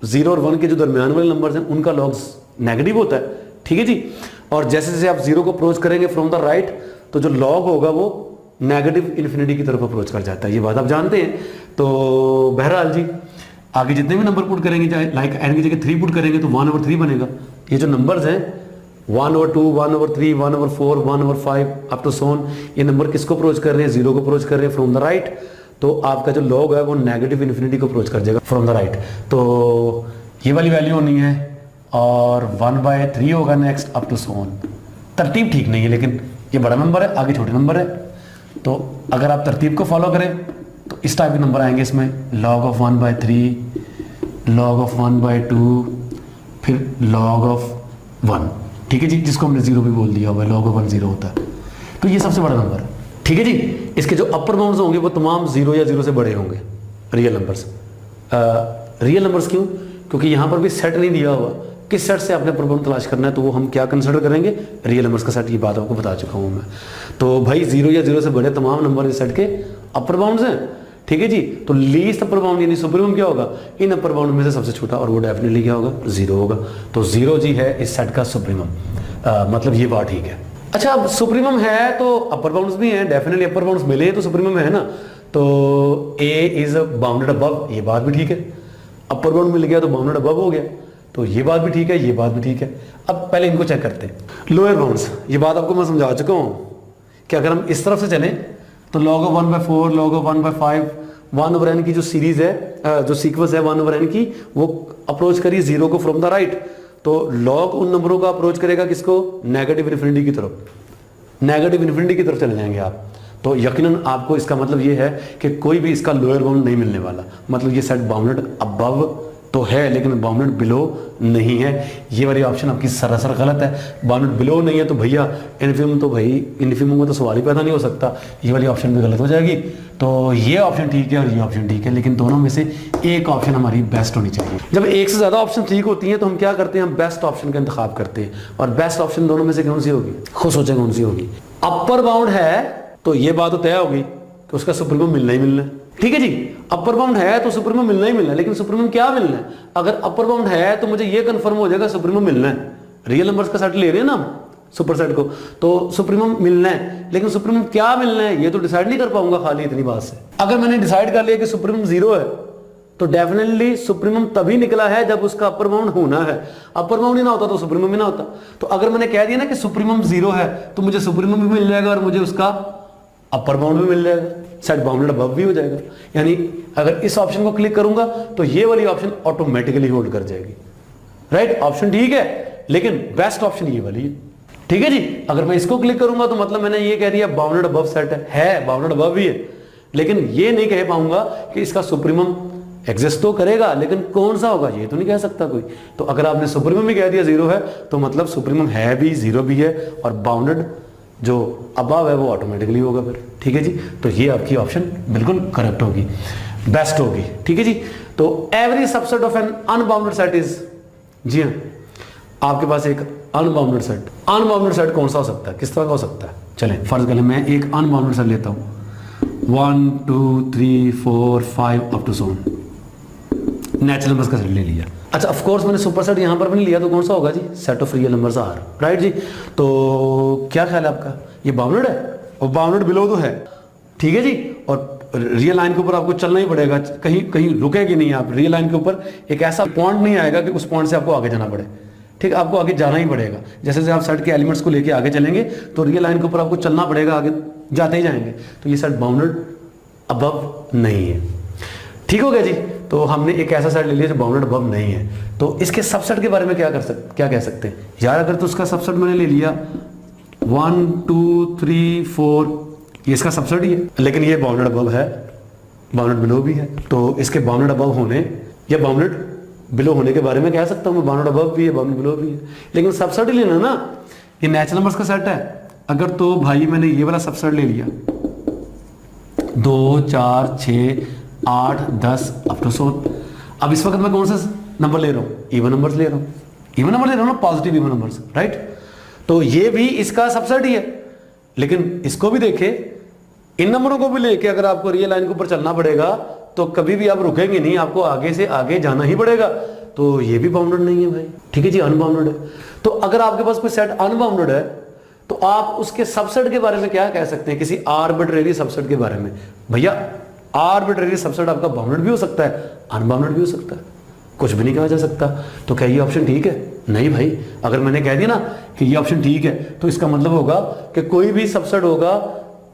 0 और 1 के जो दरमियान वाले नंबर्स हैं उनका लॉग्स नेगेटिव होता है, ठीक है जी। और जैसे जैसे आप 0 को अप्रोच करेंगे फ्रॉम द राइट, तो जो लॉग होगा वो नेगेटिव इन्फिनिटी की तरफ अप्रोच कर जाता है, ये बात आप जानते हैं। तो बहरहाल जी आगे जितने भी नंबर पुट करेंगे, चाहे लाइक n की जगह 3 पुट करेंगे तो 1/3 बनेगा। ये जो नंबर्स हैं 1/2 1/3 1/4 1/5 अप टू सोन, ये नंबर किसको अप्रोच कर रहे हैं, 0 को अप्रोच कर रहे हैं फ्रॉम द राइट, तो आपका जो लॉग है वो नेगेटिव इन्फिनिटी को अप्रोच कर जाएगा फ्रॉम द राइट। तो ये वाली वैल्यू होनी है और 1/3 होगा नेक्स्ट अप टू सोन। तरतीब ठीक नहीं है, लेकिन ये बड़ा नंबर है, आगे छोटे नंबर है, तो अगर आप तरतीब को फॉलो करें तो इस टाइप के नंबर आएंगे इसमें, log of 1/3 log of 1/2 फिर log of 1, ठीक है जी, जिसको हमने 0 भी बोल दिया हुआ है, log of 1 0 होता है। तो ये सबसे बड़ा नंबर है, ठीक है जी। इसके जो अपर बाउंड्स होंगे वो तमाम 0 या 0 से बड़े होंगे, रियल नंबर्स। रियल नंबर्स क्यों, क्योंकि यहाँ पर भी सेट नहीं दिया हुआ, किस सेट से आपने अपर बाउंड तलाश करना है, तो वो हम क्या कंसिडर करेंगे, रियल नंबर्स का सेट। ये बात आपको बता चुका हूँ मैं। तो भाई 0 या 0 से बड़े तमाम नंबर इस सेट के अपर बाउंड्स हैं, ठीक है जी। तो लीस्ट अपर बाउंड यानी सुप्रीमम क्या होगा, इन अपर बाउंड में से सबसे छोटा, और वो डेफिनेटली क्या होगा, 0 होगा। तो 0 जी है इस सेट का सुप्रीमम, मतलब ये बात ठीक है। अच्छा, अब सुप्रीमम है तो अपर बाउंड्स भी हैं, डेफिनेटली अपर बाउंड्स मिले तो सुप्रीमम है ना, तो ए इज बाउंडेड अबव, ये बात भी ठीक है। अपर बाउंड मिल गया तो बाउंडेड अबव हो गया, तो ये बात भी ठीक है, ये बात भी ठीक है। अब पहले इनको चेक करते हैं। लोअर बाउंड्स, ये बात आपको मैं समझा चुका हूँ कि अगर हम इस तरफ से चलें तो log of 1/4 log of 1/5 1/n की जो सीरीज है, जो सीक्वेंस है 1/n की, वो अप्रोच करिए 0 को फ्रॉम द राइट, तो log उन नंबरों का अप्रोच करेगा किसको, नेगेटिव इन्फिनिटी की तरफ, नेगेटिव इन्फिनिटी की तरफ चले जाएंगे आप। तो यकीनन आपको इसका मतलब ये है कि कोई भी इसका लोअर बाउंड नहीं मिलने वाला, मतलब ये सेट बाउंडेड अबव तो है लेकिन बाउंडेड बिलो नहीं है। ये वाली ऑप्शन आपकी सरासर गलत है। बाउंडेड बिलो नहीं है तो भैया इन्फिमम, तो भाई इन्फिमम में तो सवाल ही पैदा नहीं हो सकता, ये वाली ऑप्शन भी गलत हो जाएगी। तो ये ऑप्शन ठीक है और ये ऑप्शन ठीक है, लेकिन दोनों में से एक ऑप्शन हमारी बेस्ट होनी चाहिए। जब एक से ज़्यादा ऑप्शन ठीक होती हैं तो हम क्या करते हैं, हम बेस्ट ऑप्शन का इंतखाब करते हैं, और बेस्ट ऑप्शन दोनों में से कौन सी होगी, खुद सोचें कौन सी होगी। अपर बाउंड है तो ये बात तो तय होगी कि उसका सुप्रीमम मिलना ही मिलना है। ठीक है जी, अपर बाउंड है तो सुप्रीमम मिलना ही मिलना है, लेकिन सुप्रीमम क्या मिलना है? अगर अपर बाउंड है तो मुझे ये कंफर्म हो जाएगा सुप्रीमम मिलना है। रियल नंबर्स का सेट ले रहे हैं ना हम, सुपर सेट को, तो सुप्रीमम मिलना है, लेकिन सुप्रीमम क्या मिलना है ये तो डिसाइड नहीं कर पाऊंगा खाली इतनी बात से। अगर मैंने डिसाइड कर लिया कि सुप्रीमम 0 है तो डेफिनेटली सुप्रीमम तभी निकला है जब उसका अपर बाउंड होना है। अपर बाउंड ही ना होता तो सुप्रीमम ही ना होता। तो अगर मैंने कह दिया ना कि सुप्रीमम 0 है तो मुझे सुप्रीमम भी मिल जाएगा और मुझे उसका अपर बाउंड भी मिल जाएगा, सेट बाउंडेड अबव भी हो जाएगा। यानी अगर इस ऑप्शन को क्लिक करूंगा तो ये वाली ऑप्शन ऑटोमेटिकली होल्ड कर जाएगी। राइट, ऑप्शन ठीक है, लेकिन बेस्ट ऑप्शन ये वाली है। ठीक है जी, अगर मैं इसको क्लिक करूंगा तो मतलब मैंने ये कह दिया बाउंडेड अबव सेट है, बाउंडेड अबव भी है, लेकिन ये नहीं कह पाऊंगा कि इसका सुप्रीमम एग्जिस्ट तो करेगा, लेकिन कौन सा होगा ये तो नहीं कह सकता कोई। तो अगर आपने सुप्रीमम भी कह दिया 0 है तो मतलब सुप्रीमम है भी, 0 भी है, और बाउंडेड जो अबव है वो ऑटोमेटिकली होगा फिर। ठीक है जी, तो ये आपकी ऑप्शन बिल्कुल करेक्ट होगी, बेस्ट होगी। ठीक है जी, तो every subset of N unbounded set is, जी हाँ, आपके पास एक अनबाउंडेड सेट कौन सा हो सकता है, किस तरह का हो सकता है? चलें फर्ज कर लें मैं एक अनबाउंडेड सेट लेता हूं, 1 2 3 4 5 up to so on, natural numbers का सेट ले लिया। अच्छा, ऑफ कोर्स मैंने सुपर सेट यहां पर भी नहीं लिया, तो कौन सा होगा जी? Set of real numbers R. Right जी, तो क्या ख्याल है आपका, ये बाउंडेड है और बाउंडेड बिलो तो है। ठीक है जी, और रियल लाइन के ऊपर आपको चलना ही पड़ेगा, कहीं कहीं रुकेगी नहीं आप। रियल लाइन के ऊपर एक ऐसा पॉइंट नहीं आएगा कि उस पॉइंट से आपको आगे जाना पड़े। ठीक, आपको आगे जाना ही पड़ेगा। जैसे जैसे आप सेट के एलिमेंट्स को लेके आगे चलेंगे तो रियल लाइन के ऊपर आपको चलना पड़ेगा, आगे जाते ही जाएंगे। तो ये सेट बाउंडेड अबव नहीं है। ठीक हो गया जी, तो हमने एक ऐसा सेट ले लिया जो बाउंडेड अबव नहीं है। तो इसके सबसेट के बारे में क्या कह सकते हैं यार? अगर तो उसका सबसेट मैंने ले लिया 1 2 3 4, ये इसका सबसेट ही है, लेकिन ये बाउंडेड अबव है, बाउंडेड बिलो भी है। तो इसके बाउंडेड अबव होने या बाउंडेड बिलो होने के बारे में कह सकता हूं मैं, बाउंडेड अबव भी है, बाउंडेड बिलो भी है, लेकिन सबसेट ही लेना ना, ये नेचुरल नंबर्स का सेट है। अगर तो भाई मैंने ये वाला सबसेट ले लिया 2 4 6 8 10 अप टू 100, अब इस वक्त मैं कौन सा नंबर ले रहा हूं? इवन नंबर्स ले रहा हूं, इवन नंबर ले रहा हूं ना, पॉजिटिव इवन नंबर्स। राइट, तो ये भी इसका सबसेट ही है, लेकिन इसको भी देखे, इन नंबरों को भी लेके अगर आपको रियल लाइन के ऊपर चलना पड़ेगा तो कभी भी आप रुकेंगे नहीं, आपको आगे से आगे जाना ही पड़ेगा। तो ये भी बाउंडेड नहीं है भाई। ठीक है जी, अनबाउंडेड है। तो अगर आपके पास कोई सेट अनबाउंडेड है तो आप उसके सबसेट के बारे में क्या कह सकते हैं? किसी आर्बिट्रेरी सबसेट के बारे में। भैया आर्बिट्रेरी सबसेट आपका बाउंडेड भी हो सकता है, अनबाउंडेड भी हो सकता है, कुछ भी नहीं कहा जा सकता। तो क्या ये ऑप्शन ठीक है? नहीं भाई, अगर मैंने कह दिया ना कि ये ऑप्शन ठीक है तो इसका मतलब होगा कि कोई भी सबसेट होगा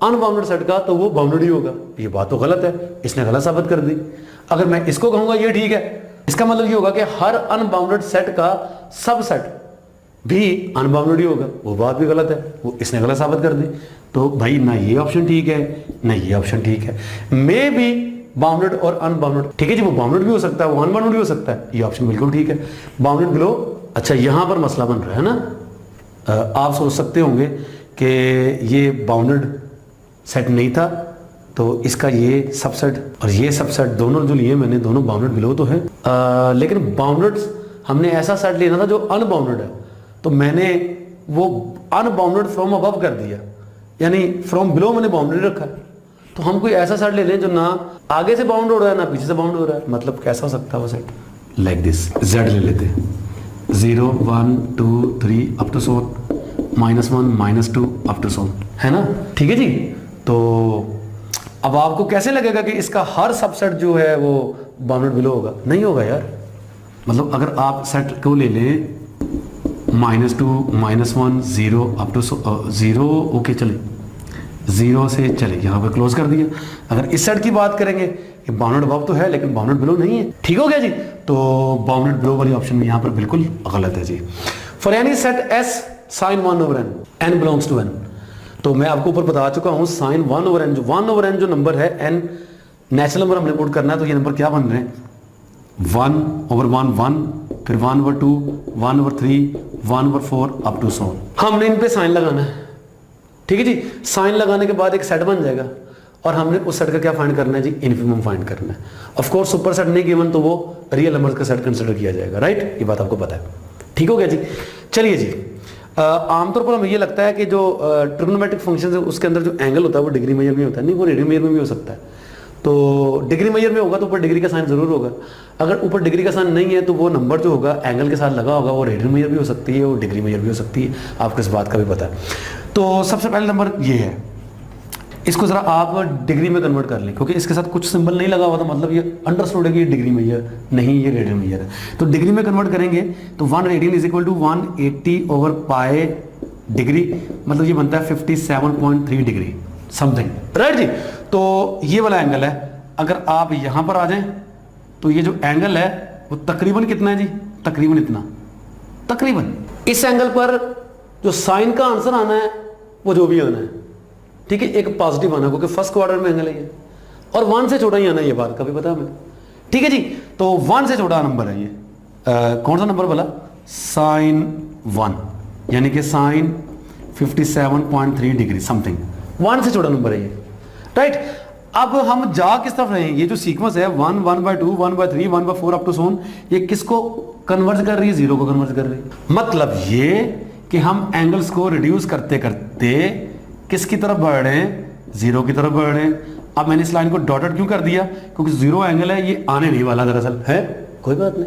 अनबाउंडेड सेट का तो वो बाउंडेड ही होगा। ये बात तो गलत है, इसने गलत साबित कर दी। अगर मैं इसको कहूंगा ये ठीक है, इसका मतलब ये होगा कि हर अनबाउंडेड सेट का सबसेट भी अनबाउंडेड ही होगा। वो बात भी गलत है, वो इसने गलत साबित कर दी। तो भाई ना ये ऑप्शन ठीक है ना ये ऑप्शन ठीक है। मे बी बाउंडेड और अनबाउंडेड, ठीक है जी, वो बाउंडेड भी हो सकता है, वो अनबाउंडेड भी हो सकता है। ये ऑप्शन बिल्कुल ठीक है, बाउंडेड बिलो। अच्छा, यहां पर मसला बन रहा है ना, आप सोच सकते होंगे कि ये बाउंडेड सेट नहीं था तो इसका ये सबसेट और ये सबसेट दोनों जो लिए मैंने, दोनों बाउंडेड बिलो तो है, लेकिन बाउंडेड हमने ऐसा सेट लेना था जो अनबाउंडेड है, तो मैंने वो अनबाउंडेड फ्रॉम अबव कर दिया, यानी फ्रॉम बिलो मैंने बाउंडेड रखा। तो हम कोई ऐसा सेट ले लें जो ना आगे से बाउंड हो रहा है ना पीछे से बाउंड हो रहा है। मतलब कैसा हो सकता है वो सेट? लाइक दिस, जेड ले लेते हैं, 0 1 2 3 up to so -1 -2 up to so, है ना? ठीक है जी, तो अब आपको कैसे लगेगा कि इसका हर सबसेट जो है वो बाउंडेड बिलो होगा? नहीं होगा यार। मतलब अगर आप सेट को ले लें -2 -1 0 अप टू 0, ओके चले 0 से चले यहाँ पे क्लोज कर दिया। अगर इस सेट की बात करेंगे, ये बाउंडेड अबव तो है लेकिन बाउंडेड बिलो नहीं है। ठीक हो गया जी, तो बाउंडेड बिलो वाली ऑप्शन में यहाँ पर बिल्कुल गलत है जी। For any set S sin 1/n belongs to n, तो मैं आपको ऊपर बता चुका हूं साइन 1/n, जो 1/n जो नंबर है, n नेचुरल नंबर हमने पुट करना है, तो ये नंबर क्या बन रहे हैं? 1/1 1, फिर 1/2 1/3 1/4 अप टू सो। हमने इन पे साइन लगाना है। ठीक है जी, साइन लगाने के बाद एक सेट बन जाएगा और हमने उस सेट का क्या फाइंड करना है जी? इन्फिमम फाइंड करना है। ऑफ कोर्स सुपर सेट नहीं गिवन तो वो रियल नंबर्स का सेट कंसिडर किया जाएगा। राइट, ये बात आपको पता है। ठीक हो गया जी। चलिए जी, आमतौर पर हमें ये लगता है कि जो ट्रिग्नोमेट्रिक फंक्शन है उसके अंदर जो एंगल होता है वो डिग्री मेजर में होता है, नहीं वो रेडियन मेजर में भी हो सकता है। तो डिग्री मेजर में होगा तो ऊपर डिग्री का साइन जरूर होगा, अगर ऊपर डिग्री का साइन नहीं है तो वो नंबर जो होगा एंगल के साथ लगा होगा वो रेडियन मेजर भी हो सकती है और डिग्री मेजर भी हो सकती है, आपको इस बात का भी पता है। तो सबसे पहले नंबर ये है, इसको जरा आप डिग्री में कन्वर्ट कर लें, क्योंकि इसके साथ कुछ सिंबल नहीं लगा हुआ था, मतलब ये अंडरस्टूड है कि ये डिग्री मेजर नहीं, ये रेडियन मेजर है। तो डिग्री में कन्वर्ट करेंगे तो 1 radian is equal to 180 over pi degree, मतलब ये बनता है 57.3 डिग्री समथिंग, राइट जी। तो ये वाला एंगल है, अगर आप यहां पर आ जाएं तो ये जो एंगल है वो तकरीबन कितना है जी, तकरीबन इतना, तकरीबन इस एंगल पर जो साइन का आंसर आना है वो जो भी आना है, ठीक है, एक पॉजिटिव आना, क्योंकि फर्स्ट क्वाड्रेंट में एंगल है ये, और 1 से छोटा ही आना है, ये बात का भी पता है हमें, ठीक है जी। तो 1 से छोटा नंबर है ये, कौन सा नंबर बोला, साइन 1, यानी कि साइन 57.3 डिग्री समथिंग, 1 से छोटा नंबर है ये, राइट। अब हम जा किस तरफ रहे हैं, ये जो सीक्वेंस है 1, 1/2, 1/3, 1/4 अप टू सोन, ये किसको कन्वर्ज कर रही है, 0 को कन्वर्ज कर रही है। मतलब ये कि हम एंगल्स को रिड्यूस करते करते किसकी तरफ बढ़ रहे हैं, 0 की तरफ बढ़ रहे हैं। अब मैंने इस लाइन को डॉटेड क्यों कर दिया, क्योंकि 0 एंगल है, ये आने नहीं वाला, दरअसल है, कोई बात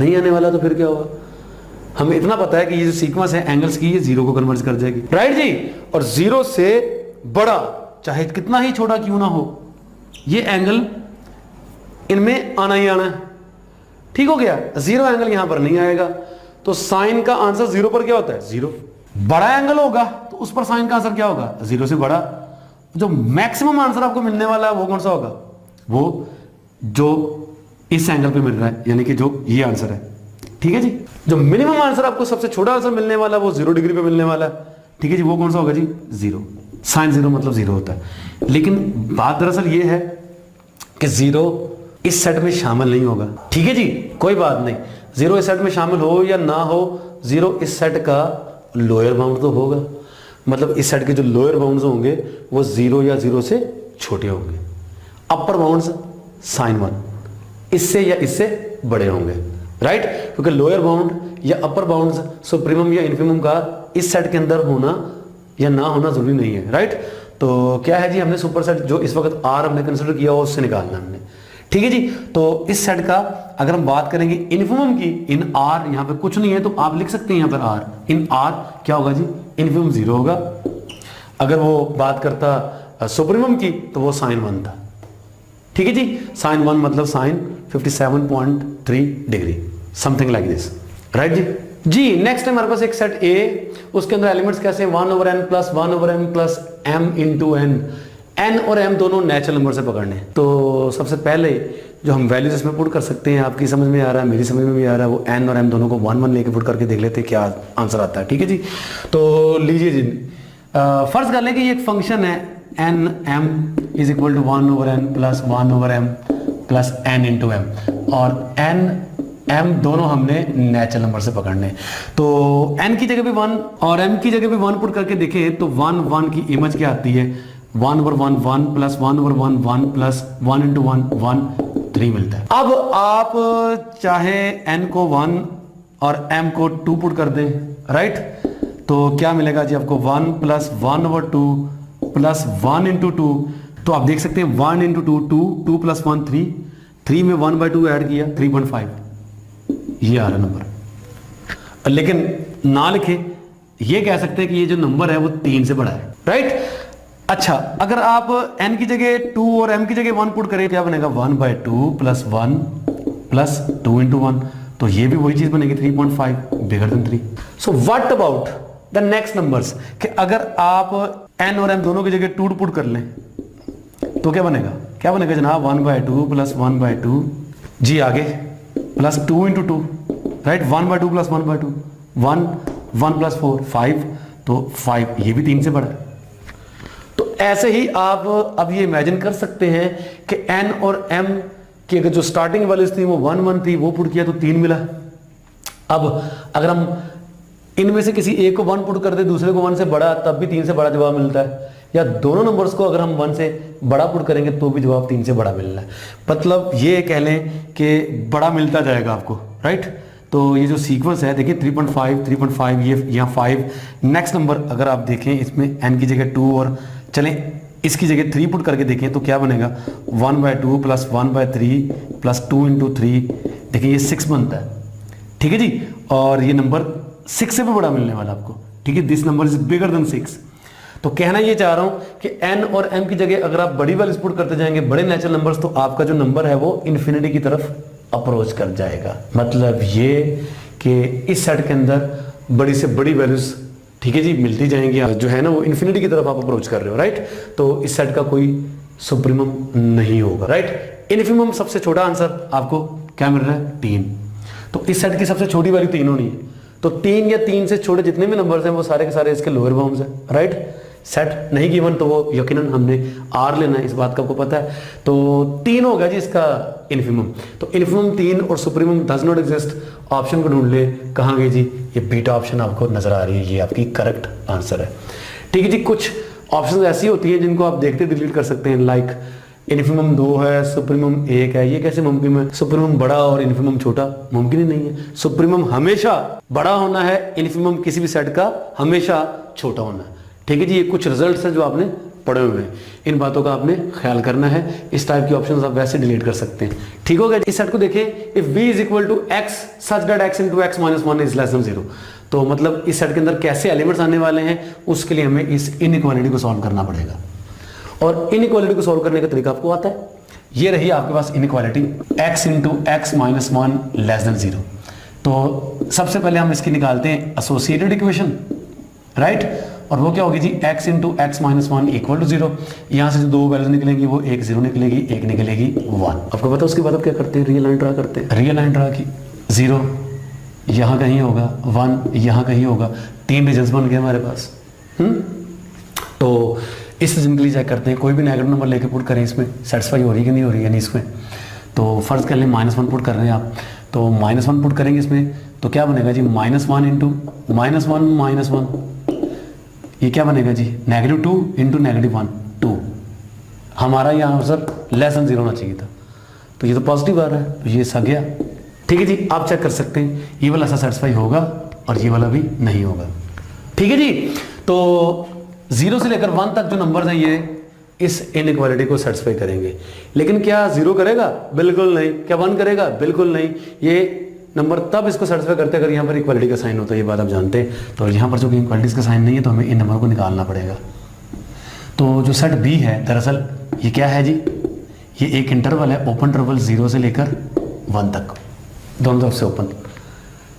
नहीं आने वाला, तो फिर क्या होगा, हमें इतना पता है कि ये जो सीक्वेंस है एंगल्स की, ये 0 को कन्वर्ज कर जाएगी, राइट जी। और 0 से बड़ा चाहे कितना ही छोटा क्यों ना हो, ये एंगल इनमें आना ही आना है, ठीक हो गया। 0 एंगल यहां पर नहीं आएगा, तो साइन का आंसर 0 पर क्या होता है, 0। बड़ा एंगल होगा तो उस पर साइन का आंसर क्या होगा, 0 से बड़ा। जो मैक्सिमम आंसर आपको मिलने वाला है वो कौन सा होगा, वो जो इस एंगल पे मिल रहा है, यानी कि जो ये आंसर है, ठीक है जी। जो मिनिमम आंसर आपको सबसे छोटा आंसर मिलने वाला है वो 0 डिग्री पे मिलने वाला है, ठीक है जी, वो कौन सा होगा जी, 0। साइन 0 मतलब 0 होता है, लेकिन बात दरअसल ये है कि 0 इस सेट में शामिल नहीं होगा, ठीक है जी, कोई बात नहीं, 0 इस सेट में शामिल हो या ना हो, 0 इस सेट का लोअर बाउंड तो होगा, मतलब इस सेट के जो लोअर बाउंड्स होंगे वो 0 या 0 से छोटे होंगे। अपर बाउंड्स साइन 1 इससे या इससे बड़े होंगे, राइट, क्योंकि लोअर बाउंड या अपर बाउंड्स सुप्रीमम या इन्फिमम का इस सेट के अंदर होना या ना होना जरूरी नहीं है, राइट। तो क्या है जी, हमने सुपर सेट जो इस वक्त आर हमने कंसिडर किया हो उससे निकालना हमने, ठीक है जी। तो इस सेट का अगर हम बात करेंगे इन्फिमम की, इन आर, यहां पे कुछ नहीं है तो आप लिख सकते हैं यहां पर आर, इन आर क्या होगा जी, इन्फिमम 0 होगा। अगर वो बात करता सुप्रीमम की तो वो साइन 1 था, ठीक है जी, साइन 1 मतलब sine 57.3 degree something like this, right जी। नेक्स्ट है हमारे पास एक सेट ए, उसके अंदर एलिमेंट्स कैसे हैं, 1/n plus 1/m plus m into n, n और m दोनों नेचुरल नंबर से पकड़ने। तो सबसे पहले जो हम वैल्यूज इसमें पुट कर सकते हैं, आपकी समझ में आ रहा है, मेरी समझ में भी आ रहा है, वो n और m दोनों को 1 1 लेके पुट करके देख लेते हैं क्या आंसर आता है, ठीक है जी। तो लीजिए जी, फर्ज कर लें कि ये एक फंक्शन है n m is equal to 1/n plus 1/m plus n into m, और n m दोनों हमने नेचुरल नंबर से पकड़ने। तो n की जगह पे 1 और m की जगह पे 1 पुट करके देखें तो 1 1 की इमेज क्या आती है, 1/1 1 प्लस 1/1 1 प्लस 1 इंटू 1 1 3 मिलता है। अब आप चाहे n को 1 और m को 2 पुट कर दें, राइट, तो क्या मिलेगा जी आपको, 1 प्लस 1/2 प्लस 1 इंटू 2, तो आप देख सकते हैं 1 इंटू 2 2 2 प्लस 1 3, 3 में 1/2 ऐड किया 3.5, ये आ रहा नंबर। लेकिन ना लिखे, ये कह सकते हैं कि ये जो नंबर है वो 3 से बड़ा है, राइट। अच्छा, अगर आप n की जगह 2 और m की जगह 1 पुट करें क्या बनेगा, 1/2 प्लस 1 प्लस 2 इंटू 1, तो ये भी वही चीज बनेगी 3.5 bigger than 3। So what about the next numbers, कि अगर आप n और m दोनों की जगह 2 पुट कर लें तो क्या बनेगा जनाब, 1/2 प्लस 1/2, जी आगे plus 2 into 2, right, 1/2 plus 1/2 1 1 plus 4 5, तो 5 ये भी 3 से बड़ा है। तो ऐसे ही आप अब ये इमेजिन कर सकते हैं कि n और m की अगर जो स्टार्टिंग वैल्यूज थी वो 1 1 थी, वो पुट किया तो 3 मिला। अब अगर हम इनमें से किसी एक को 1 पुट कर दे, दूसरे को 1 से बड़ा, तब भी 3 से बड़ा जवाब मिलता है, या दोनों नंबर्स को अगर हम 1 से बड़ा पुट करेंगे तो भी जवाब 3 से बड़ा मिल रहा है। मतलब ये कह लें कि बड़ा मिलता जाएगा आपको, राइट। तो तो ये जो सीक्वेंस है देखिए 3.5 3.5 ये यहाँ 5, नेक्स्ट नंबर अगर आप देखें इसमें n की जगह 2 और चलें इसकी जगह 3 पुट करके देखें तो क्या बनेगा 1/2 प्लस 1/3 प्लस 2 × 3, देखिए ये 6 बनता है, ठीक है जी। और ये नंबर 6 से भी बड़ा मिलने वाला आपको, ठीक है, this number is bigger then 6। तो कहना ये चाह रहा हूं कि n और m की जगह अगर आप बड़ी वैल्यूज पुट करते जाएंगे, बड़े नेचुरल नंबर्स, तो आपका जो नंबर है वो इन्फिनिटी की तरफ अप्रोच कर जाएगा। मतलब ये कि इस सेट के अंदर बड़ी से बड़ी वैल्यूज, ठीक है जी, मिलती जाएंगी, जो है ना वो इन्फिनिटी की तरफ आप अप्रोच कर रहे हो, राइट। तो इस सेट का कोई सुप्रीमम नहीं होगा, राइट। इन्फिमम सबसे छोटा आंसर आपको क्या मिल रहा है 3। तो इस सेट की सबसे छोटी वैल्यू 3 होनी है, तो 3 या 3 से छोटे जितने भी नंबर्स हैं वो सारे के सारे इसके लोअर बाउंड्स हैं, राइट। सेट नहीं गिवन तो वो यकीनन हमने आर लेना है, इस बात का आपको पता है। तो 3 होगा जी इसका इन्फिमम। तो इन्फिमम 3 और supremum does not exist, option को ढूंढ ले, कहाँ गई जी, ये बीटा ऑप्शन आपको नजर आ रही है, ये आपकी करेक्ट आंसर है, ठीक है जी। कुछ ऑप्शन ऐसी होती हैं जिनको आप देखते डिलीट कर सकते हैं, लाइक इन्फिमम 2 है, सुप्रीमम 1 है, ये कैसे मुमकिन है? सुप्रीमम बड़ा और इन्फिमम छोटा मुमकिन ही नहीं है। सुप्रीमम हमेशा बड़ा होना है, इन्फिमम किसी भी सेट का हमेशा छोटा होना है, ठीक है जी। ये कुछ रिजल्ट्स हैं जो आपने पढ़े हुए हैं, इन बातों का आपने ख्याल करना है। इस टाइप के ऑप्शंस आप वैसे डिलीट कर सकते हैं, ठीक हो गया। इस सेट को देखें, if v is equal to x such that x into x minus 1 is less than 0, तो मतलब इस सेट के अंदर कैसे एलिमेंट्स आने वाले हैं उसके लिए हमें इस इनइक्वालिटी को सॉल्व करना पड़ेगा। और इनइक्वालिटी को सॉल्व करने का तरीका आपको आता है, ये रही आपके पास inequality x into x minus 1 less than 0। तो सबसे पहले हम इसकी निकालते हैं एसोसिएटेड इक्वेशन, राइट। और वो क्या होगी जी, x into x minus 1 equal to 0। यहाँ से जो दो वैल्यूज निकलेंगी वो एक 0 निकलेगी, एक निकलेगी 1। आपको पता है उसके बाद आप क्या करते हैं, रियल लाइन ड्रा करते हैं। रियल लाइन ड्रा की 0 यहाँ कहीं होगा, 1 यहाँ कहीं होगा, 3 रीजन्स बन गए हमारे पास। तो इस रीजन के लिए चेक करते हैं, कोई भी नेगेटिव नंबर लेके पुट करें, इसमें सेटिस्फाई हो रही है कि नहीं हो रही है, नहीं इसमें। तो फर्ज कर लें -1 पुट कर रहे हैं आप, तो -1 पुट करेंगे इसमें, तो क्या बनेगा जी, -1 इंटू -1 ये क्या बनेगा जी, -2 इंटू -1 2। हमारा यहाँ आंसर लेस देन 0 होना चाहिए था, तो ये तो पॉजिटिव आ रहा है, तो ये सा गया, ठीक है जी। आप चेक कर सकते हैं ये वाला सा सेटिस्फाई होगा और ये वाला भी नहीं होगा, ठीक है जी। तो 0 से लेकर 1 तक जो नंबर्स हैं ये इस इनइक्वालिटी को सेटिस्फाई करेंगे। लेकिन क्या 0 करेगा? बिल्कुल नहीं। क्या 1 करेगा? बिल्कुल नहीं। ये नंबर तब इसको सेटिस्फाई करते हैं अगर यहाँ पर इक्वालिटी का साइन होता है, ये बात आप जानते हैं। तो यहाँ पर जो कि इक्वालिटीज का साइन नहीं है तो हमें इन नंबर को निकालना पड़ेगा। तो जो सेट बी है दरअसल ये क्या है जी, ये एक इंटरवल है, ओपन इंटरवल 0 से लेकर 1 तक, दोनों तरफ से ओपन,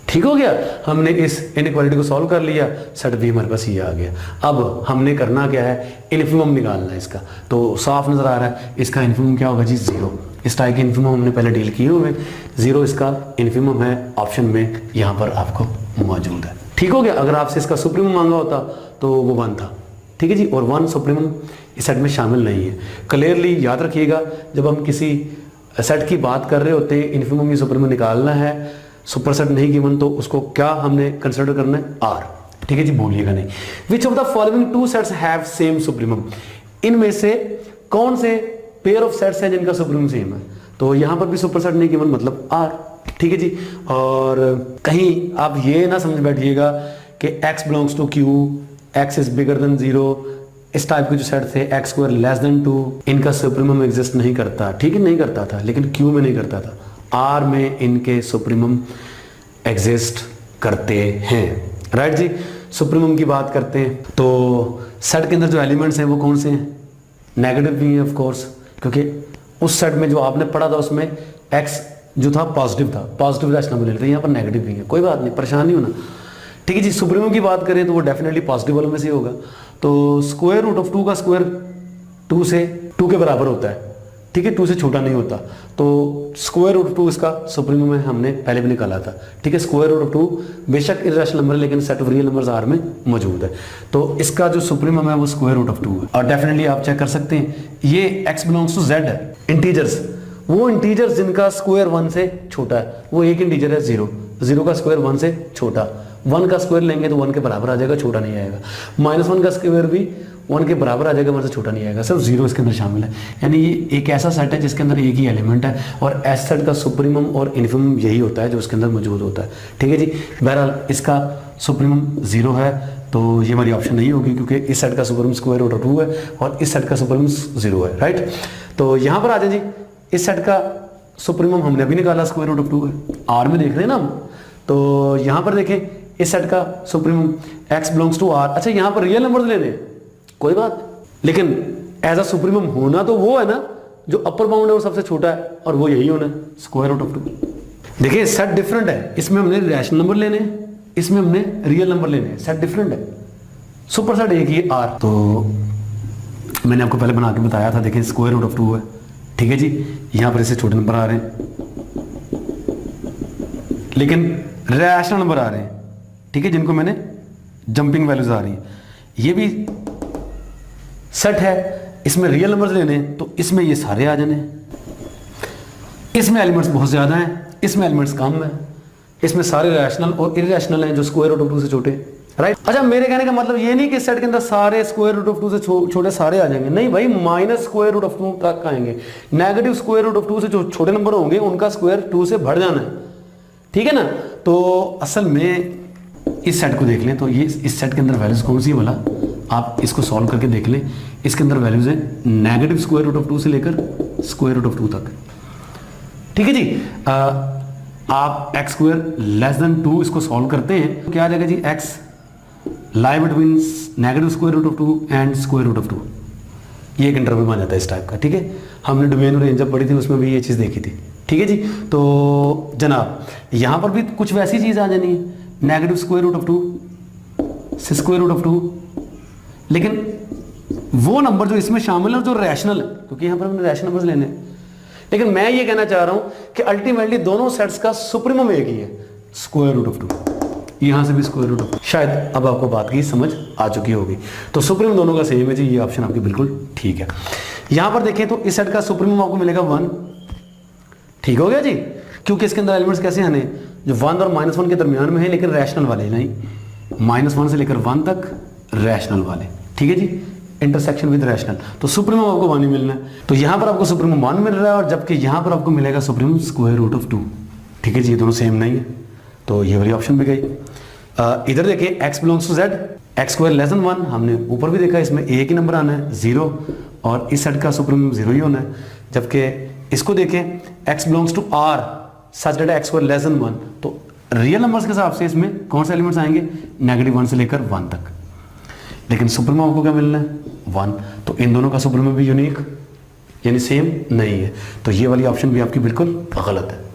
ठीक हो गया। हमने इस इनइक्वालिटी को सॉल्व कर लिया, सेट बी हमारे पास ये आ गया। अब हमने करना क्या है, इन्फिमम निकालना है इसका। तो साफ नजर आ रहा है इसका इन्फिमम क्या होगा जी, 0। इस टाइप के इन्फिमम हमने पहले डील किए हुए, 0 इसका इन्फिमम है, ऑप्शन में यहाँ पर आपको मौजूद है, ठीक हो गया। अगर आपसे इसका सुप्रीमम मांगा होता तो वो 1 था, ठीक है जी, और 1 सुप्रीमम इस सेट में शामिल नहीं है। क्लियरली याद रखिएगा, जब हम किसी सेट की बात कर रहे होते हैं, इन्फिमम या सुप्रीमम निकालना है, सुपर सेट नहीं गिवन, तो उसको क्या हमने कंसिडर करना है, आर, ठीक है जी, भूलिएगा नहीं। Which of the following 2 sets have same supremum, इनमें से कौन से पेयर ऑफ सेट्स हैं जिनका सुप्रीमम सेम है? तो यहां पर भी सुपर सेट नहीं गिवन, मतलब आर, ठीक है जी। और कहीं आप ये ना समझ बैठिएगा कि x belongs to q, x is bigger than 0, इस टाइप के जो सेट थे x² लेस देन 2, इनका सुप्रीमम एग्जिस्ट नहीं करता, ठीक है, नहीं करता था, लेकिन q में नहीं करता था, R में इनके सुप्रीमम एग्जिस्ट करते हैं, राइट जी। सुप्रीमम की बात करते हैं तो सेट के अंदर जो एलिमेंट्स हैं वो कौन से हैं, नेगेटिव भी हैं ऑफ कोर्स, क्योंकि उस सेट में जो आपने पढ़ा था उसमें x जो था पॉजिटिव था, पॉजिटिव रैशनल नंबर यहाँ पर नेगेटिव भी है, कोई बात नहीं, परेशान नहीं होना, ठीक है जी। सुप्रीमम की बात करें तो वो डेफिनेटली पॉजिटिव वालों में से होगा। तो स्क्वायर रूट ऑफ 2 का स्क्वायर 2 से 2 के बराबर होता है, ठीक है, 2 से छोटा नहीं होता। तो स्क्वायर रूट 2 इसका सुप्रीमम है, हमने पहले भी निकाला था, ठीक है। स्क्वायर रूट 2 बेशक इर्रेशनल नंबर है लेकिन set of real numbers R में मौजूद है, तो इसका जो सुप्रीमम है वो स्क्वायर रूट ऑफ 2 है। और डेफिनेटली आप चेक कर सकते हैं ये x बिलोंग्स टू z है, इंटीजर्स, वो इंटीजर्स जिनका स्क्वायर 1 से छोटा है, वो एक इंटीजर है 0, 0 का स्क्वायर 1 से छोटा, 1 का स्क्वायर लेंगे तो 1 के बराबर आ जाएगा, छोटा नहीं आएगा। -1 का स्क्वायर भी 1 के बराबर आ जाएगा, मतलब छोटा नहीं आएगा, सिर्फ 0 इसके अंदर शामिल है। यानी ये एक ऐसा सेट है जिसके अंदर एक ही एलिमेंट है, और एस सेट का सुप्रीमम और इन्फिमम यही होता है जो उसके अंदर मौजूद होता है। ठीक है जी, बहरहाल इसका सुप्रीमम 0 है, तो ये हमारी ऑप्शन नहीं होगी, क्योंकि इस सेट का सुप्रीमम स्क्वायर रूट ऑफ 2 है और इस सेट का सुप्रीमम 0 है, राइट। तो यहाँ पर आ जाए जी, इस सेट का सुप्रीमम हमने अभी निकाला, स्क्वायर रूट ऑफ 2 है, आर में देख रहे हैं ना हम। तो यहाँ पर देखें, इस सेट का supremum x belongs to r। अच्छा, यहाँ पर रियल नंबर्स लेने हैं, कोई बात, लेकिन एज अ सुप्रीमम होना तो वो है ना जो अपर बाउंड है वो सबसे छोटा है, और वो यही होना है, स्क्वायर रूट ऑफ 2। देखिए सेट डिफरेंट है, इसमें हमने रैशनल नंबर लेने हैं, इसमें हमने रियल नंबर लेने हैं, सेट डिफरेंट है, सुपर सेट एक ही r। तो मैंने आपको पहले बना के बताया था, देखिए स्क्वायर रूट ऑफ 2 है, ठीक है जी। यहाँ पर इससे छोटे नंबर आ रहे हैं, लेकिन रैशनल नंबर आ रहे हैं, ठीक है, जिनको मैंने जंपिंग वैल्यूज आ रही है। ये भी सेट है, इसमें रियल नंबर्स लेने हैं, तो इसमें ये सारे आ जाने हैं। इसमें एलिमेंट्स बहुत ज्यादा हैं, इसमें एलिमेंट्स कम है, इसमें सारे रैशनल और इरैशनल हैं जो स्क्वायर रूट ऑफ 2 से छोटे, राइट। अच्छा, मेरे कहने का मतलब ये नहीं कि सेट के अंदर सारे स्क्वायर रूट ऑफ 2 से छोटे सारे आ जाएंगे, नहीं भाई, माइनस स्क्वायर रूट ऑफ 2 तक आएंगे। नेगेटिव स्क्वायर रूट ऑफ 2 से जो छोटे नंबर होंगे उनका स्क्वायर 2 से बढ़ जाना है, ठीक है ना। तो असल में इस सेट को देख लें, तो ये इस सेट के अंदर वैल्यूज कौन सी है बोला, आप इसको सॉल्व करके देख लें। इसके अंदर वैल्यूज है नेगेटिव स्क्वायर रूट ऑफ 2 से लेकर स्क्वायर रूट ऑफ 2 तक, ठीक है जी। आप x स्क्वायर लेस देन 2 इसको सॉल्व करते हैं तो क्या आ जाएगा जी, x lie between negative square root of 2 and square root of 2। ये एक इंटरवल बन जाता है इस टाइप का, ठीक है। हमने डोमेन और रेंज जब पढ़ी थी उसमें भी ये चीज़ देखी थी, ठीक है जी। तो जनाब यहाँ पर भी कुछ वैसी चीज़ आ जानी है, नेगेटिव स्क्वायर रूट ऑफ 2 से स्क्वायर रूट ऑफ 2, लेकिन वो नंबर जो इसमें शामिल है जो रैशनल है, क्योंकि यहाँ पर हमने रैशनल नंबर्स लेने हैं। लेकिन मैं ये कहना चाह रहा हूं कि अल्टीमेटली दोनों सेट्स का सुप्रीमम एक ही है, स्क्वायर रूट ऑफ 2। यहां से भी स्क्वायर रूट ऑफ, शायद अब आपको बात की समझ आ चुकी होगी। तो सुप्रीमम दोनों का सेम है जी, ये ऑप्शन आपकी बिल्कुल ठीक है। यहां पर देखें तो इस सेट का सुप्रीमम आपको मिलेगा 1, ठीक हो गया जी, क्योंकि इसके अंदर एलिमेंट्स कैसे आने, जो 1 और -1 के दरमियान में है, लेकिन रैशनल वाले नहीं, -1 से लेकर 1 तक रैशनल वाले, ठीक है जी, इंटरसेक्शन विद रैशनल। तो सुप्रीमम आपको 1 ही मिलना है, तो यहां पर आपको सुप्रीमम 1 मिल रहा है, और जबकि यहां पर आपको मिलेगा सुप्रीमम स्क्वायर रूट ऑफ 2, ठीक है जी। ये दोनों सेम नहीं है, तो ये वाली ऑप्शन भी गई। इधर देखिए x belongs to z, x square less than 1, हमने ऊपर भी देखा, इसमें एक ही नंबर आना है 0, और इस सेट का सुप्रीमम 0 ही होना है। जबकि इसको देखें x belongs to r such that x square less than 1, तो रियल नंबर्स के हिसाब से इसमें कौन से एलिमेंट्स आएंगे, -1 से लेकर 1 तक, लेकिन सुप्रीमम आपको क्या मिलना है, 1। तो इन दोनों का सुप्रीमम भी यूनिक यानी सेम नहीं है, तो ये वाली ऑप्शन भी आपकी बिल्कुल गलत है।